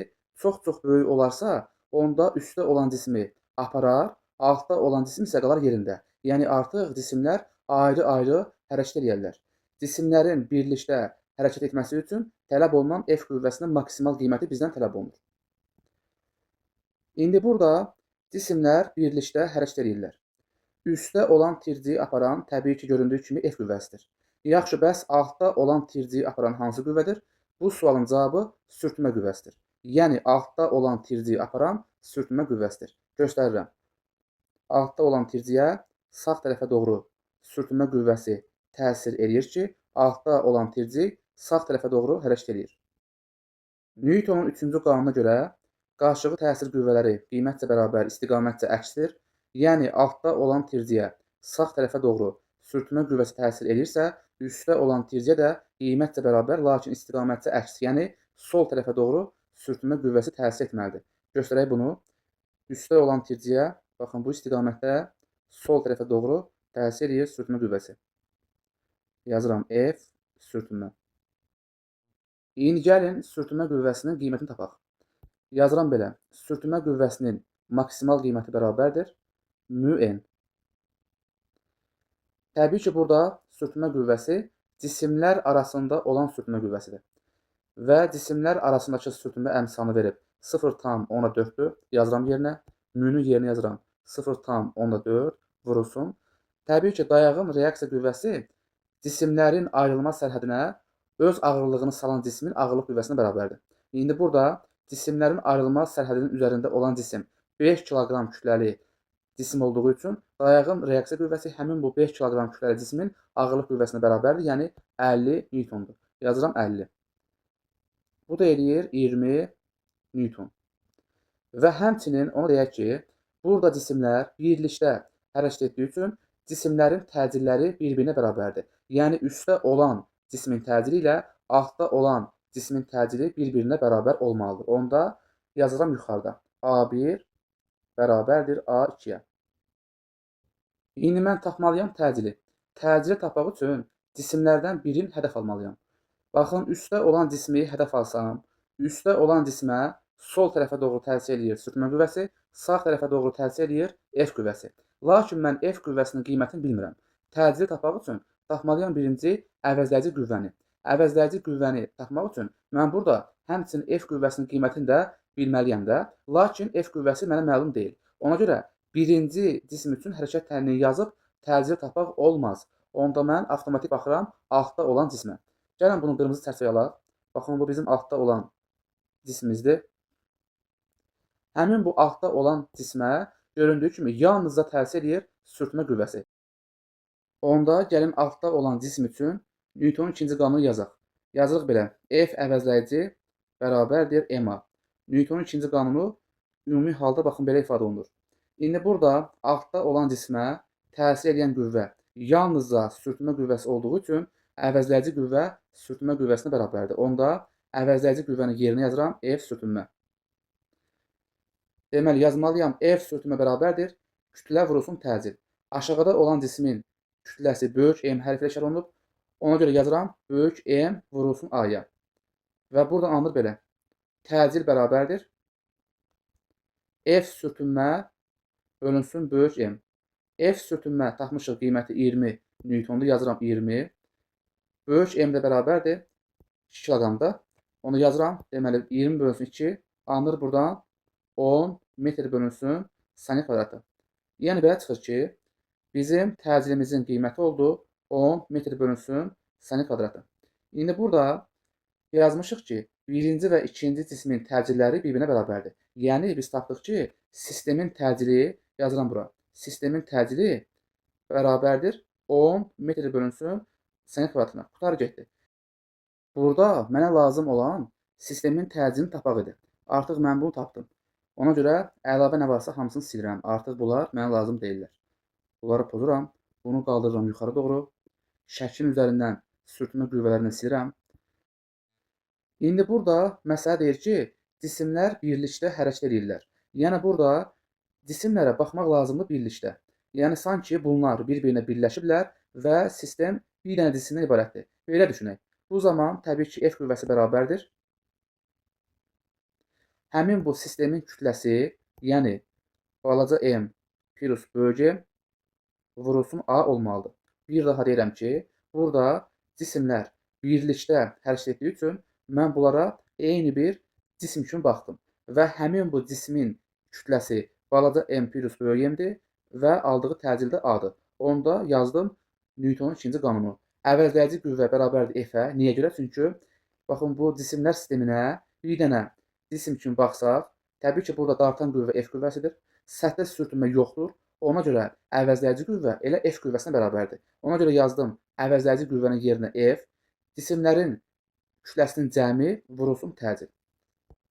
çox-çox böyük olarsa, onda üstdə olan cismi aparar, altda olan cisim isə qalar yerində. Yəni, artıq cisimlər ayrı-ayrı hərəkət edirlər. Cisimlərin birlikdə hərəkət etməsi üçün tələb olunan F qüvvəsinin maksimal qiyməti bizdən tələb olunur. İndi burada cisimlər birlikdə hərəkət edirlər. Üstdə olan tirci aparan təbii ki, göründüyü kimi F qüvvəsidir. Yaxşı, bəs altda olan tirci aparan hansı qüvvədir? Bu sualın cavabı sürtünmə qüvvəsidir. Yəni, altda olan tirci aparan sürtünmə qüvvəsidir. Göstərirəm. Altda olan tirciyə sağ tərəfə doğru sürtünmə qüvvəsi təsir edir ki, altda olan tirci sağ tərəfə doğru hərəkət edir. Newtonun 3-cü qanununa görə qarşılıqlı təsir qüvvələri qiymətcə bərabər, istiqamətcə əksdir. Yəni, altda olan tirciyə sağ tərəfə doğru sürtünmə qüvvəsi təsir edirsə, üstdə olan tirciyə də qiymətcə bərabər, lakin istiqamətcə əks. Yəni, sol tərəfə doğru sürtünmə qüvvəsi təsir etməlidir. Göstərək bunu. Üstdə olan tirciyə, baxın, bu istiqamətdə sol tərəfə doğru təsir edir sürtünmə qüvvəsi. Yazıram F sürtünmə. İndi gəlin sürtünmə qüvvəsinin qiymətini tapaq. Yazıram belə. Sürtünmə qüvvəsinin maksimal qiyməti bərabərdir mü n. Təbii ki, burada sürtünmə qüvvəsi cisimlər arasında olan sürtünmə qüvvəsidir. Və cisimlər arasındakı sürtünmə əmsalını verib 0,4-dür. Yazıram yerinə. Münün yerinə yazıram 0,4 vurulsun. Təbii ki, dayağın reaksiya qüvvəsi cisimlərin ayrılma sərhədinə öz ağırlığını salan cismin ağırlıq qüvvəsinə bərabərdir. İndi burada cisimlərin ayrılma sərhədinin üzərində olan cisim 5 kiloqram kütləli cisim olduğu üçün dayağın reaksiya qüvvəsi həmin bu 5 kiloqram kütləli cismin ağırlıq qüvvəsinə bərabərdir, yəni 50 newtondur. Yazıram 50. Bu da eləyir 20 newton. Və həmçinin onu deyək ki, burada cisimlər birlikdə hərəkət etdiyi üçün cisimlərin təcilləri bir-birinə bərabərdir. Yəni, üstdə olan cismin təcili ilə altda olan cismin təcili bir-birinə bərabər olmalıdır. Onda yazıram yuxarıda. A1 bərabərdir A2-yə. İndi mən tapmalıyam təcili. Təcili tapmaq üçün cisimlərdən birini hədəf almalıyam. Baxın, üstdə olan cismi hədəf alsam, üstdə olan cismə sol tərəfə doğru təsir edir sürtünmə qüvvəsi, sağ tərəfə doğru təsir edir F qüvvəsi. Lakin mən F qüvvəsinin qiymətini bilmirəm. Təcili tapmaq üçün tapmalıyam birinci əvəzləyici qüvvəni. Əvəzləyici qüvvəni tapmaq üçün mən burada həmçinin F qüvvəsinin qiymətini də bilməliyəm də, lakin F qüvvəsi mənə məlum deyil. Ona görə birinci cisim üçün hərəkət tənliyi yazıb təcili tapmaq olmaz. Onda mən avtomatik baxıram altda olan cismə. Gəlin bunu qırmızı çərçivəyə alaq. Baxın, bu bizim altda olan cismimizdir. Həmin bu altda olan cismə göründüyü kimi yalnızca təsir edir sürtünmə qüvvəsi. Onda gəlin altda olan cisim üçün Newtonun ikinci qanunu yazaq. Yazırıq belə. F əvəzləyici bərabərdir MA. Newtonun ikinci qanunu ümumi halda baxın belə ifadə olunur. İndi burada altda olan cismə təsir edən qüvvə yalnızca sürtünmə qüvvəsi olduğu üçün əvəzləyici qüvvə sürtünmə qüvvəsinə bərabərdir. Onda əvəzləyici qüvvənin yerinə yazıram F sürtünmə. Deməli, yazmalıyam F sürtünmə bərabərdir kütlə vurulsun təcil. Aşağıda olan cismin kütləsi böyük M hərfi ilə işarə olunub. Ona görə yazıram böyük M vurulsun A-ya. Və buradan alınır belə. Təcil bərabərdir F sürtünmə bölünsün böyük M. F sürtünmə tapmışıq qiyməti 20 newtondur. Yazıram 20. Böyük M də bərabərdir 2 kiloqramda. Onu yazıram. Deməli, 20 bölünsün 2. Alınır buradan 10 metr bölünsün saniyə kvadratı. Yəni, belə çıxır ki, bizim təcillimizin qiyməti oldu 10 metr bölünsün saniyə kvadratı. İndi burada yazmışıq ki, birinci və ikinci cismin təcilləri bir-birinə bərabərdir. Yəni, biz tapdıq ki, sistemin təcili, yazıram bura, sistemin təcili bərabərdir 10 metr bölünsün sm kvadratına. Qutar getdi. Burada mənə lazım olan sistemin təcilini tapmaq idi. Artıq mən bunu tapdım. Ona görə əlavə nə varsa hamısını silirəm. Artıq bunlar mənə lazım deyillər. Bunları pozuram. Bunu qaldırıram yuxarı doğru. Şəklin üzərindən sürtünmə qüvvələrini silirəm. İndi burada məsələ deyir ki, cisimlər birlikdə hərəkət edirlər. Yəni burada cisimlərə baxmaq lazımdır birlikdə. Yəni sanki bunlar bir-birinə birləşiblər və sistem bir dənə cisimdən ibarətdir. Belə düşünək. Bu zaman təbii ki, F qüvvəsi bərabərdir. Həmin bu sistemin kütləsi, yəni balaca m plus böyük m vurulsun A olmalıdır. Bir daha deyirəm ki, burada cisimlər birlikdə hərəkət etdiyi üçün mən bunlara eyni bir cisim kimi baxdım və həmin bu cismin kütləsi balaca m plus böyük m-dir və aldığı təcil də A-dır. Onda yazdım Newtonun ikinci qanunu. Əvəzləyici qüvvə bərabərdir F-ə. Niyə görə? Çünki baxın bu cisimlər sisteminə bir dənə cisim kimi baxsaq, təbii ki, burada dartan qüvvə F qüvvəsidir. Səthdə sürtünmə yoxdur. Ona görə əvəzləyici qüvvə elə F qüvvəsinə bərabərdir. Ona görə yazdım əvəzləyici qüvvənin yerinə F. Cisimlərin kütləsinin cəmi vurulsun təcil.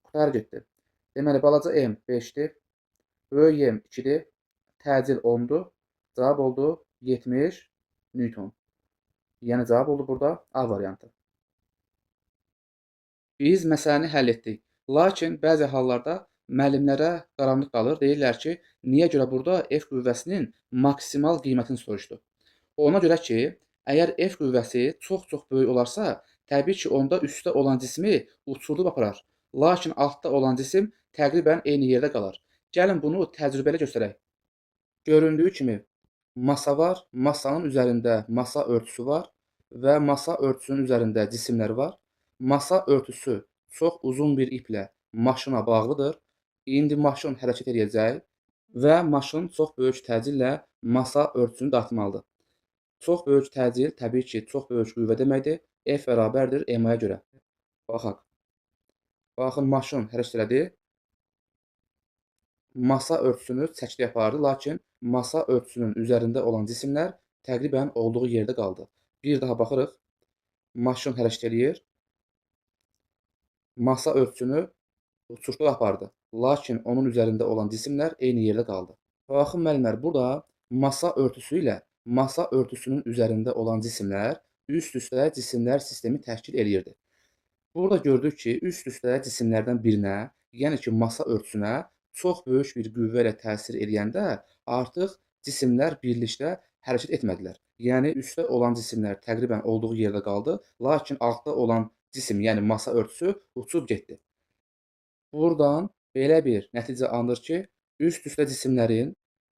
Qutar getdi. Deməli, balaca m 5-dir. Böyük m 2-dir. Təcil 10-dur. Cavab oldu 70 Newton. Yəni cavab oldu burada A variantı. Biz məsələni həll etdik. Lakin bəzi hallarda müəllimlərə qaranlıq qalır. Deyirlər ki, niyə görə burada F qüvvəsinin maksimal qiymətini soruşdu? Ona görə ki, əgər F qüvvəsi çox-çox böyük olarsa, təbii ki, onda üstdə olan cismi uçurdub aparar. Lakin altda olan cisim təqribən eyni yerdə qalar. Gəlin bunu təcrübələ göstərək. Göründüyü kimi masa var, masanın üzərində masa örtüsü var və masa örtüsünün üzərində cisimlər var. Masa örtüsü çox uzun bir iplə maşına bağlıdır. İndi maşın hərəkət edəcək və maşın çox böyük təcillə masa örtüsünü dartmalıdır. Çox böyük təcil təbii ki, çox böyük qüvvə deməkdir. F bərabərdir m-yə görə. Baxaq. Baxın, maşın hərəkət elədi. Masa örtüsünü çəkdi apardı, lakin masa örtüsünün üzərində olan cisimlər təqribən olduğu yerdə qaldı. Bir daha baxırıq. Maşın hərəkət eləyir. Masa örtüsünü uçurtdu apardı. Lakin onun üzərində olan cisimlər eyni yerdə qaldı. Baxın müəllimlər, burada masa örtüsü ilə masa örtüsünün üzərində olan cisimlər üst-üstə cisimlər sistemi təşkil eləyirdi. Burada gördük ki, üst-üstə cisimlərdən birinə, yəni ki, masa örtüsünə çox böyük bir qüvvə ilə təsir eləyəndə artıq cisimlər birlikdə hərəkət etmədilər. Yəni üstdə olan cisimlər təqribən olduğu yerdə qaldı, lakin altda olan cisim, yəni masa örtüsü uçub getdi. Buradan belə bir nəticə alınır ki, üst-üstə cisimlərin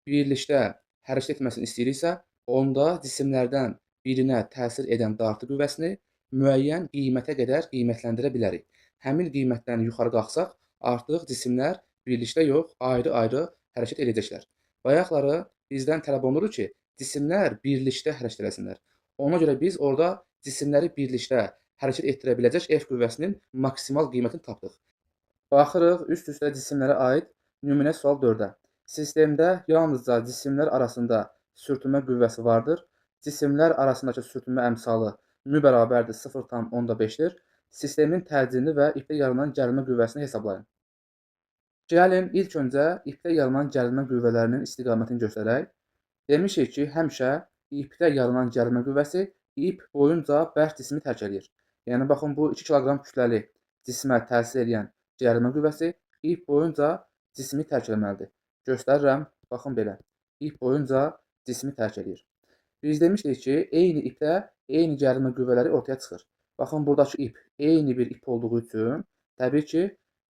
birlikdə hərəkət etməsini istəyiriksə, onda cisimlərdən birinə təsir edən dartı qüvvəsini müəyyən qiymətə qədər qiymətləndirə bilərik. Həmin qiymətdən yuxarı qalxsaq, artıq cisimlər birlikdə yox, ayrı-ayrı hərəkət edəcəklər. Bayaqları bizdən tələb olunur ki, cisimlər birlikdə hərəkət eləsinlər. Ona görə biz orada cisimləri birlikdə hərəkət etdirə biləcək F qüvvəsinin maksimal qiymətini tapdıq. Baxırıq üst-üstə cisimlərə aid nümunə sual 4-ə. Sistemdə yalnızca cisimlər arasında sürtünmə qüvvəsi vardır. Cisimlər arasındakı sürtünmə əmsalı mü bərabərdir 0,5-dir. Sistemin təcilini və ipdə yaranan gərilmə qüvvəsini hesablayın. Gəlin ilk öncə ipdə yaranan gərilmə qüvvələrinin istiqamətini göstərək. Demişik ki, həmişə ipdə yaranan gərilmə qüvvəsi ip boyunca bərk cismi tərk edir. Yəni baxın, bu 2 kiloqram kütləli cismə təsir edən gərilmə qüvvəsi ip boyunca cismi tərk etməlidir. Göstərirəm, baxın belə. İp boyunca cismi tərk edir. Biz demişdik ki, eyni ipdə eyni gərilmə qüvvələri ortaya çıxır. Baxın, buradakı ip eyni bir ip olduğu üçün təbii ki,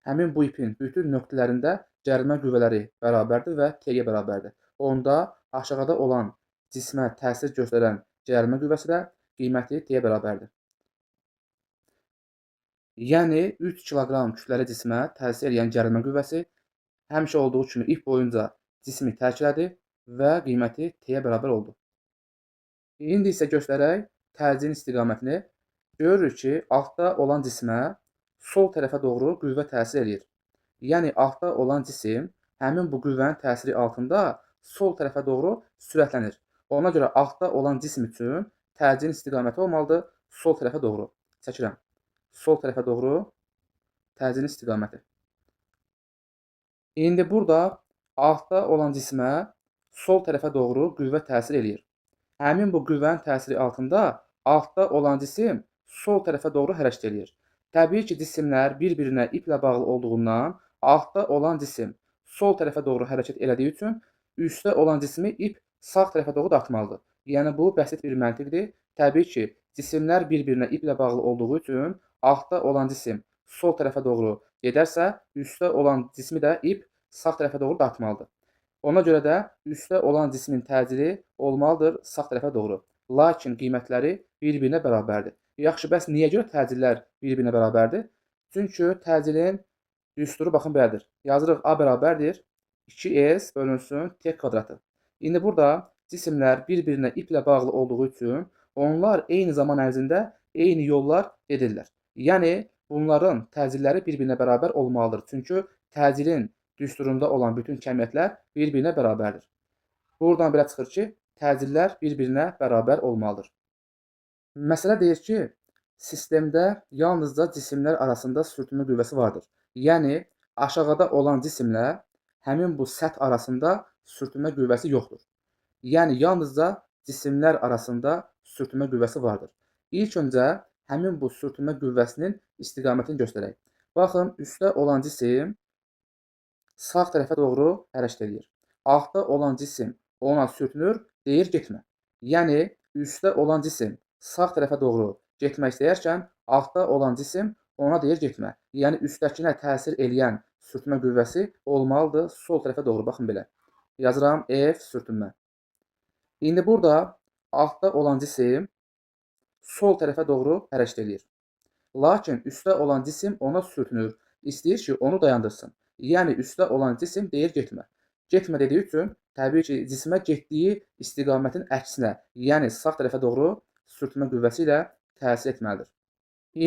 həmin bu ipin bütün nöqtələrində gərilmə qüvvələri bərabərdir və T-yə bərabərdir. Onda aşağıda olan cismə təsir göstərən gərilmə qüvvəsi də qiyməti T-yə bərabərdir. Yəni 3 kiloqram kütləli cismə təsir edən gərilmə qüvvəsi həmişə olduğu kimi ip boyunca cismi tərk elədi və qiyməti T-yə bərabər oldu. İndi isə göstərək təcilin istiqamətini. Görürük ki, altda olan cismə sol tərəfə doğru qüvvə təsir edir. Yəni altda olan cisim həmin bu qüvvənin təsiri altında sol tərəfə doğru sürətlənir. Ona görə altda olan cism üçün təcilin istiqaməti olmalıdır sol tərəfə doğru. Çəkirəm. Sol tərəfə doğru təcilin istiqaməti. İndi burada altda olan cismə sol tərəfə doğru qüvvə təsir eləyir. Həmin bu qüvvənin təsiri altında altda olan cisim sol tərəfə doğru hərəkət eləyir. Təbii ki, cisimlər bir-birinə iplə bağlı olduğundan altda olan cisim sol tərəfə doğru hərəkət elədiyi üçün üstdə olan cismi ip sağ tərəfə doğru dartmalıdır. Yəni bu bəsit bir məntiqdir. Təbii ki, cisimlər bir-birinə iplə bağlı olduğu üçün altda olan cisim sol tərəfə doğru gedərsə, üstdə olan cismi də ip sağ tərəfə doğru dartmalıdır. Ona görə də üstdə olan cismin təcili olmalıdır sağ tərəfə doğru. Lakin qiymətləri bir-birinə bərabərdir. Yaxşı, bəs niyə görə təcillər bir-birinə bərabərdir? Çünki təcilin düsturu baxın belədir. Yazırıq A bərabərdir 2S bölünsün T kvadratı. İndi burada cisimlər bir-birinə iplə bağlı olduğu üçün onlar eyni zaman ərzində eyni yollar gedirlər. Yəni bunların təcilləri bir-birinə bərabər olmalıdır. Çünki təcilin düsturunda olan bütün kəmiyyətlər bir-birinə bərabərdir. Buradan belə çıxır ki, təcillər bir-birinə bərabər olmalıdır. Məsələ deyir ki, sistemdə yalnızca cisimlər arasında sürtünmə qüvvəsi vardır. Yəni aşağıda olan cisimlə həmin bu səth arasında sürtünmə qüvvəsi yoxdur. Yəni yalnızca cisimlər arasında sürtünmə qüvvəsi vardır. İlk öncə həmin bu sürtünmə qüvvəsinin istiqamətini göstərək. Baxın, üstdə olan cisim sağ tərəfə doğru hərəkət edir. Altda olan cisim ona sürtünür, deyir getmə. Yəni üstdə olan cisim sağ tərəfə doğru getmək istəyərkən altda olan cisim ona deyir getmə. Yəni üstdəkinə təsir eləyən sürtünmə qüvvəsi olmalıdır sol tərəfə doğru. Baxın belə. Yazıram F sürtünmə. İndi burada altda olan cisim sol tərəfə doğru hərəkət edir. Lakin üstdə olan cisim ona sürtünür. İstəyir ki, onu dayandırsın. Yəni üstdə olan cisim deyir getmə. Getmə dediyi üçün təbii ki, cismə getdiyi istiqamətin əksinə, yəni sağ tərəfə doğru sürtünmə qüvvəsi ilə təsir etməlidir.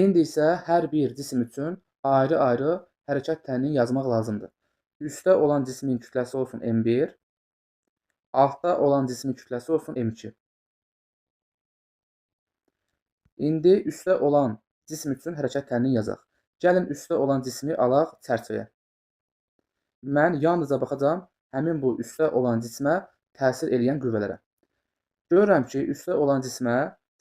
İndi isə hər bir cisim üçün ayrı-ayrı hərəkət tənini yazmaq lazımdır. Üstdə olan cismin kütləsi olsun M1, altda olan cismin kütləsi olsun M2. İndi üstdə olan cism üçün hərəkət tənini yazaq. Gəlin üstdə olan cismi alaq çərçivəyə. Mən yalnızca baxacağam həmin bu üstdə olan cismə təsir eləyən qüvvələrə. Görürəm ki, üstdə olan cismə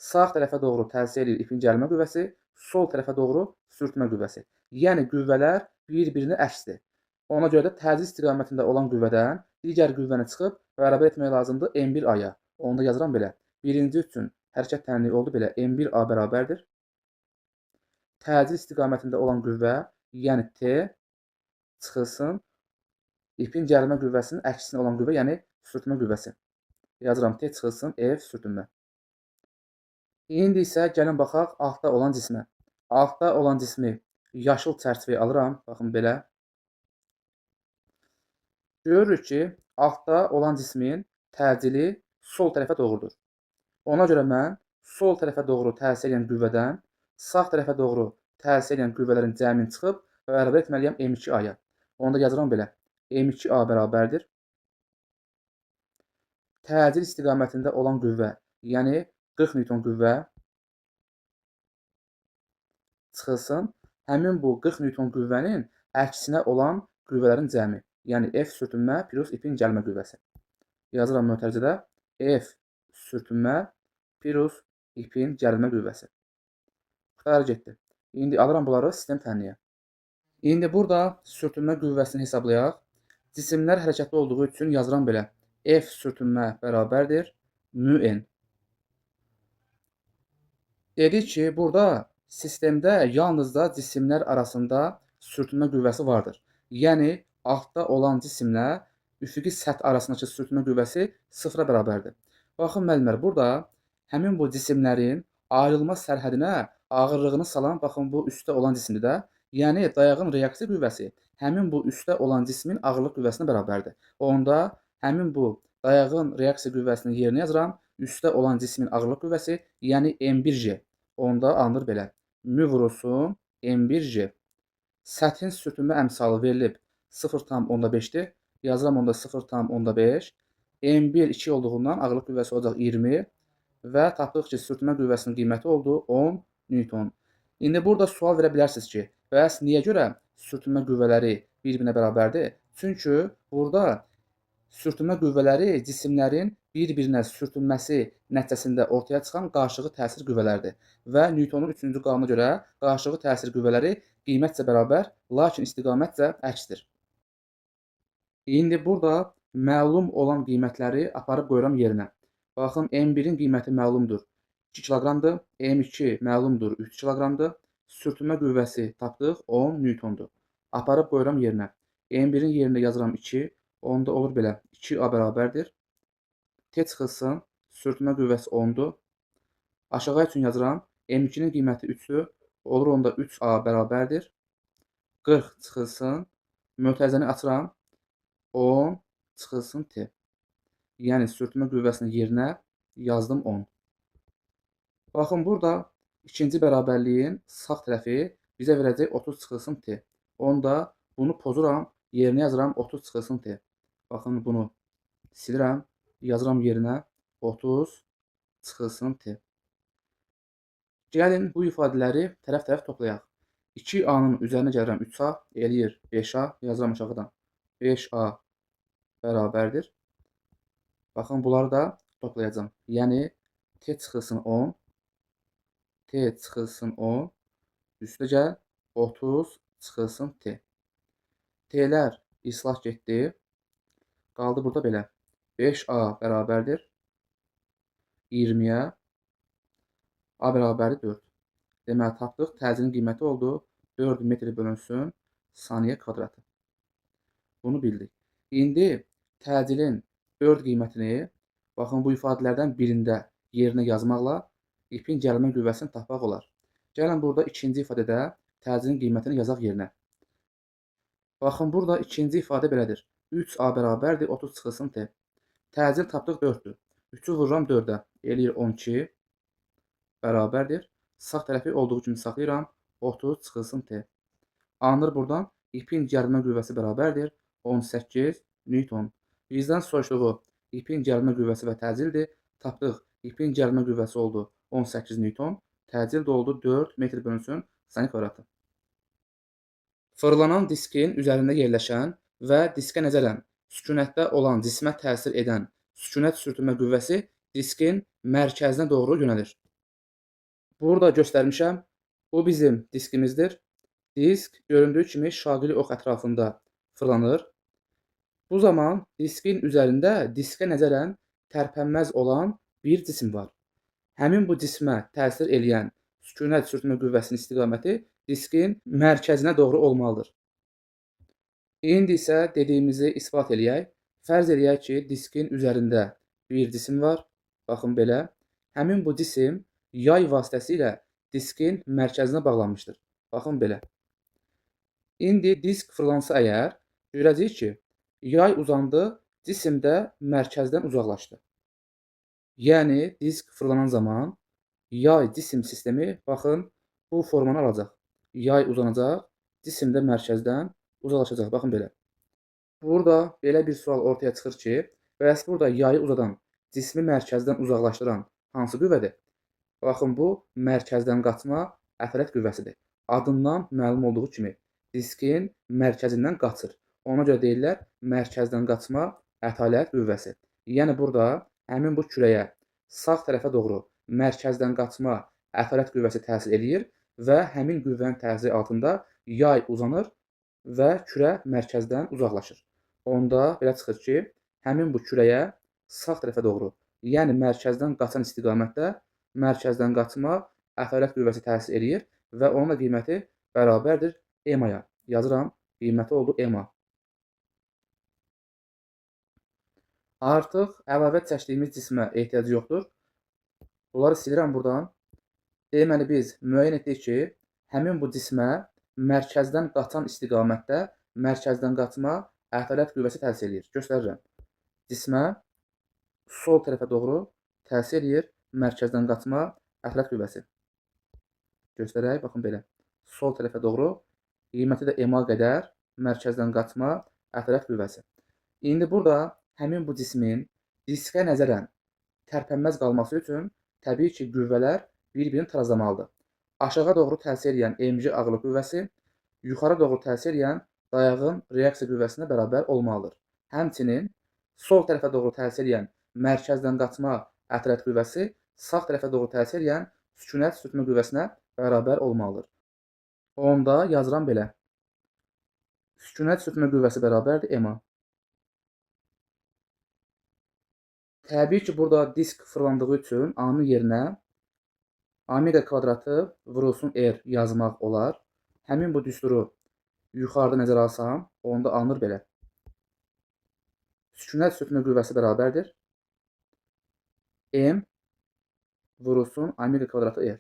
sağ tərəfə doğru təsir edir ipin gəlmə qüvvəsi, sol tərəfə doğru sürtmə qüvvəsi. Yəni qüvvələr bir-birini əksdir. Ona görə də təcil istiqamətində olan qüvvədən digər qüvvəni çıxıb bərabər etmək lazımdır M1A-ya. Onu da yazıram belə. Birinci üçün hərəkət tənliyi oldu belə. M1A bərabərdir. Təcil istiqamətində olan qüvvə, yəni T çıxılsın ipin gəlmə qüvvəsinin əksinə olan qüvvə, yəni sürtmə qüvvəsi. Yazıram T çıxılsın F sürtünmə. İndi isə gəlin baxaq altda olan cismə. Altda olan cismi yaşıl çərçivəyə alıram. Baxın belə. Görürük ki, altda olan cismin təcili sol tərəfə doğrudur. Ona görə mən sol tərəfə doğru təsir edən qüvvədən sağ tərəfə doğru təsir edən qüvvələrin cəmini çıxıb bərabər etməliyəm M2A-ya. Onu da yazıram belə. M2A bərabərdir. Təcil istiqamətində olan qüvvə, yəni 40 Newton qüvvə çıxılsın. Həmin bu 40 Newton qüvvənin əksinə olan qüvvələrin cəmi, yəni F sürtünmə plus ipin gəlmə qüvvəsi. Yazıram mötərizədə F sürtünmə plus ipin gəlmə qüvvəsi. Qurtarı getdi. İndi alıram bunları sistem tənliyə. İndi burada sürtünmə qüvvəsini hesablayaq. Cisimlər hərəkətli olduğu üçün yazıram belə. F sürtünmə bərabərdir μN. Dedik ki, burada sistemdə yalnızca cisimlər arasında sürtünmə qüvvəsi vardır. Yəni altda olan cisimlə üfüqi səth arasındakı sürtünmə qüvvəsi sıfıra bərabərdir. Baxın müəllimlər, burada həmin bu cisimlərin ayrılmaz sərhədinə ağırlığını salan, baxın bu üstdə olan cisimdir də. Yəni dayağın reaksiya qüvvəsi həmin bu üstdə olan cismin ağırlıq qüvvəsinə bərabərdir. Onda həmin bu dayağın reaksiya qüvvəsinin yerinə yazıram. Üstdə olan cismin ağırlıq qüvvəsi, yəni M1J. Onda alınır belə. Mü vurulsun M1J. Səthin sürtünmə əmsalı verilib 0,5-dir. Yazıram onda 0,5. M1 2 olduğundan ağırlıq qüvvəsi olacaq 20 və tapdıq ki, sürtünmə qüvvəsinin qiyməti oldu 10 Newton. İndi burada sual verə bilərsiniz ki, bəs niyə görə sürtünmə qüvvələri bir-birinə bərabərdir? Çünki burada sürtünmə qüvvələri cisimlərin bir-birinə sürtünməsi nəticəsində ortaya çıxan qarşılıqlı təsir qüvvələridir. Və Newtonun 3-cü qanuna görə qarşılıqlı təsir qüvvələri qiymətcə bərabər, lakin istiqamətcə əksdir. İndi burada məlum olan qiymətləri aparıb qoyuram yerinə. Baxın, M1-in qiyməti məlumdur, 2 kiloqramdır. M2 məlumdur, 3 kiloqramdır. Sürtünmə qüvvəsi tapdıq, 10 Newtondur. Aparıb qoyuram yerinə. M1-in yerində yazıram 2, onda olur belə, 2A bərabərdir. T çıxılsın, sürtünmə qüvvəsi 10-dur. Aşağı üçün yazıram, M2-nin qiyməti 3-dür, olur onda 3A bərabərdir. 40 çıxılsın, mötərizəni açıram, 10 çıxılsın T. Yəni, sürtünmə qüvvəsinin yerinə yazdım 10. Baxın, burada ikinci bərabərliyin sağ tərəfi bizə verəcək 30 çıxılsın T. Onda bunu pozuram, yerinə yazıram 30 çıxılsın T. Baxın, bunu silirəm, yazıram yerinə 30 çıxılsın T. Gəlin, bu ifadələri tərəf-tərəf toplayaq. 2A-nın üzərinə gəlirəm 3A, eləyir 5A, yazıram aşağıdan. 5A bərabərdir. Baxın, bunları da toplayacağım. Yəni, T çıxılsın 10, T çıxılsın 10, üstə gəl, 30 çıxılsın T. T'lər islah getdi. Qaldı burada belə. 5A bərabərdir 20-yə, A bərabərdir 4. Deməli, tapdıq, təcilin qiyməti oldu 4 metr bölünsün saniyə kvadratı. Bunu bildik. İndi təcilin 4 qiymətini, baxın, bu ifadələrdən birində yerinə yazmaqla ipin gəlmə qüvvəsini tapmaq olar. Gəlin, burada ikinci ifadədə təcilin qiymətini yazaq yerinə. Baxın, burada ikinci ifadə belədir. 3A bərabərdir 30 çıxılsın T. Təcil tapdıq 4-dür. 3-ü vururam 4-ə, eləyir 12 bərabərdir. Sağ tərəfi olduğu kimi saxlayıram, 30 çıxılsın T. Alınır buradan, ipin gəlmə qüvvəsi bərabərdir 18 Newton. Bizdən soruşduğu ipin gəlmə qüvvəsi və təcildir. Tapdıq, ipin gəlmə qüvvəsi oldu 18 Newton, təcil də oldu 4 metr bölünsün saniyə kvadratı. Fırlanan diskin üzərində yerləşən və diskə nəzərən sükunətdə olan cismə təsir edən sükunət sürtünmə qüvvəsi diskin mərkəzinə doğru yönəlir. Burada göstərmişəm, bu bizim diskimizdir. Disk göründüyü kimi şaqili ox ətrafında fırlanır. Bu zaman diskin üzərində diskə nəzərən tərpənməz olan bir cisim var. Həmin bu cismə təsir eləyən sükunət sürtünmə qüvvəsinin istiqaməti diskin mərkəzinə doğru olmalıdır. İndi isə dediyimizi isbat eləyək. Fərz eləyək ki, diskin üzərində bir cisim var. Baxın belə. Həmin bu cisim yay vasitəsilə diskin mərkəzinə bağlanmışdır. Baxın belə. İndi disk fırlansa əgər, görəcəyik ki, yay uzandı, cisim də mərkəzdən uzaqlaşdı. Yəni, disk fırlanan zaman yay cisim sistemi, baxın, bu formanı alacaq. Yay uzanacaq, cisim də mərkəzdən uzaqlaşacaq. Baxın belə. Burada belə bir sual ortaya çıxır ki, bəs burada yayı uzadan, cismi mərkəzdən uzaqlaşdıran hansı qüvvədir? Baxın, bu mərkəzdən qaçma əfələt qüvvəsidir. Adından məlum olduğu kimi, diskin mərkəzindən qaçır. Ona görə deyirlər, mərkəzdən qaçma ətalət qüvvəsi. Yəni, burada həmin bu kürəyə sağ tərəfə doğru mərkəzdən qaçma əfələt qüvvəsi təsir eləyir və həmin qüvvənin təsiri altında yay uzanır və kürə mərkəzdən uzaqlaşır. Onda belə çıxır ki, həmin bu kürəyə sağ tərəfə doğru, yəni mərkəzdən qaçan istiqamətdə mərkəzdən qaçma əfələt qüvvəsi təsir eləyir və onun da qiyməti bərabərdir EMA-ya. Yazıram, qiyməti oldu EMA. Artıq əlavə çəkdiyimiz cismə ehtiyac yoxdur. Bunları silirəm buradan. Deməli, biz müəyyən etdik ki, həmin bu cismə mərkəzdən qaçan istiqamətdə mərkəzdən qaçma əfələt qüvvəsi təsir eləyir. Göstərirəm. Cismə sol tərəfə doğru təsir eləyir mərkəzdən qaçma əfələt qüvvəsi. Göstərək, baxın belə. Sol tərəfə doğru, qiyməti də EMA qədər mərkəzdən qaçma əfələt qüvvəsi. İndi burada həmin bu cismin diskə nəzərən tərpənməz qalması üçün təbii ki, qüvvələr bir-birini tarazlamalıdır. Aşağı doğru təsir edən mc ağırlıq qüvvəsi yuxarı doğru təsir edən dayağın reaksiya qüvvəsinə bərabər olmalıdır. Həmçinin sol tərəfə doğru təsir edən mərkəzdən qaçma ətrət qüvvəsi sağ tərəfə doğru təsir edən sükunət sürtmə qüvvəsinə bərabər olmalıdır. Onda yazıram belə. Sükunət sürtmə qüvvəsi bərabərdir M-a. Təbii ki, burada disk fırlandığı üçün A-nın yerinə omega kvadratı vurulsun R yazmaq olar. Həmin bu düsturu yuxarıda nəzərə alsam, onda alınır belə. Sükunət sürtmə qüvvəsi bərabərdir M vurulsun omega kvadratı R.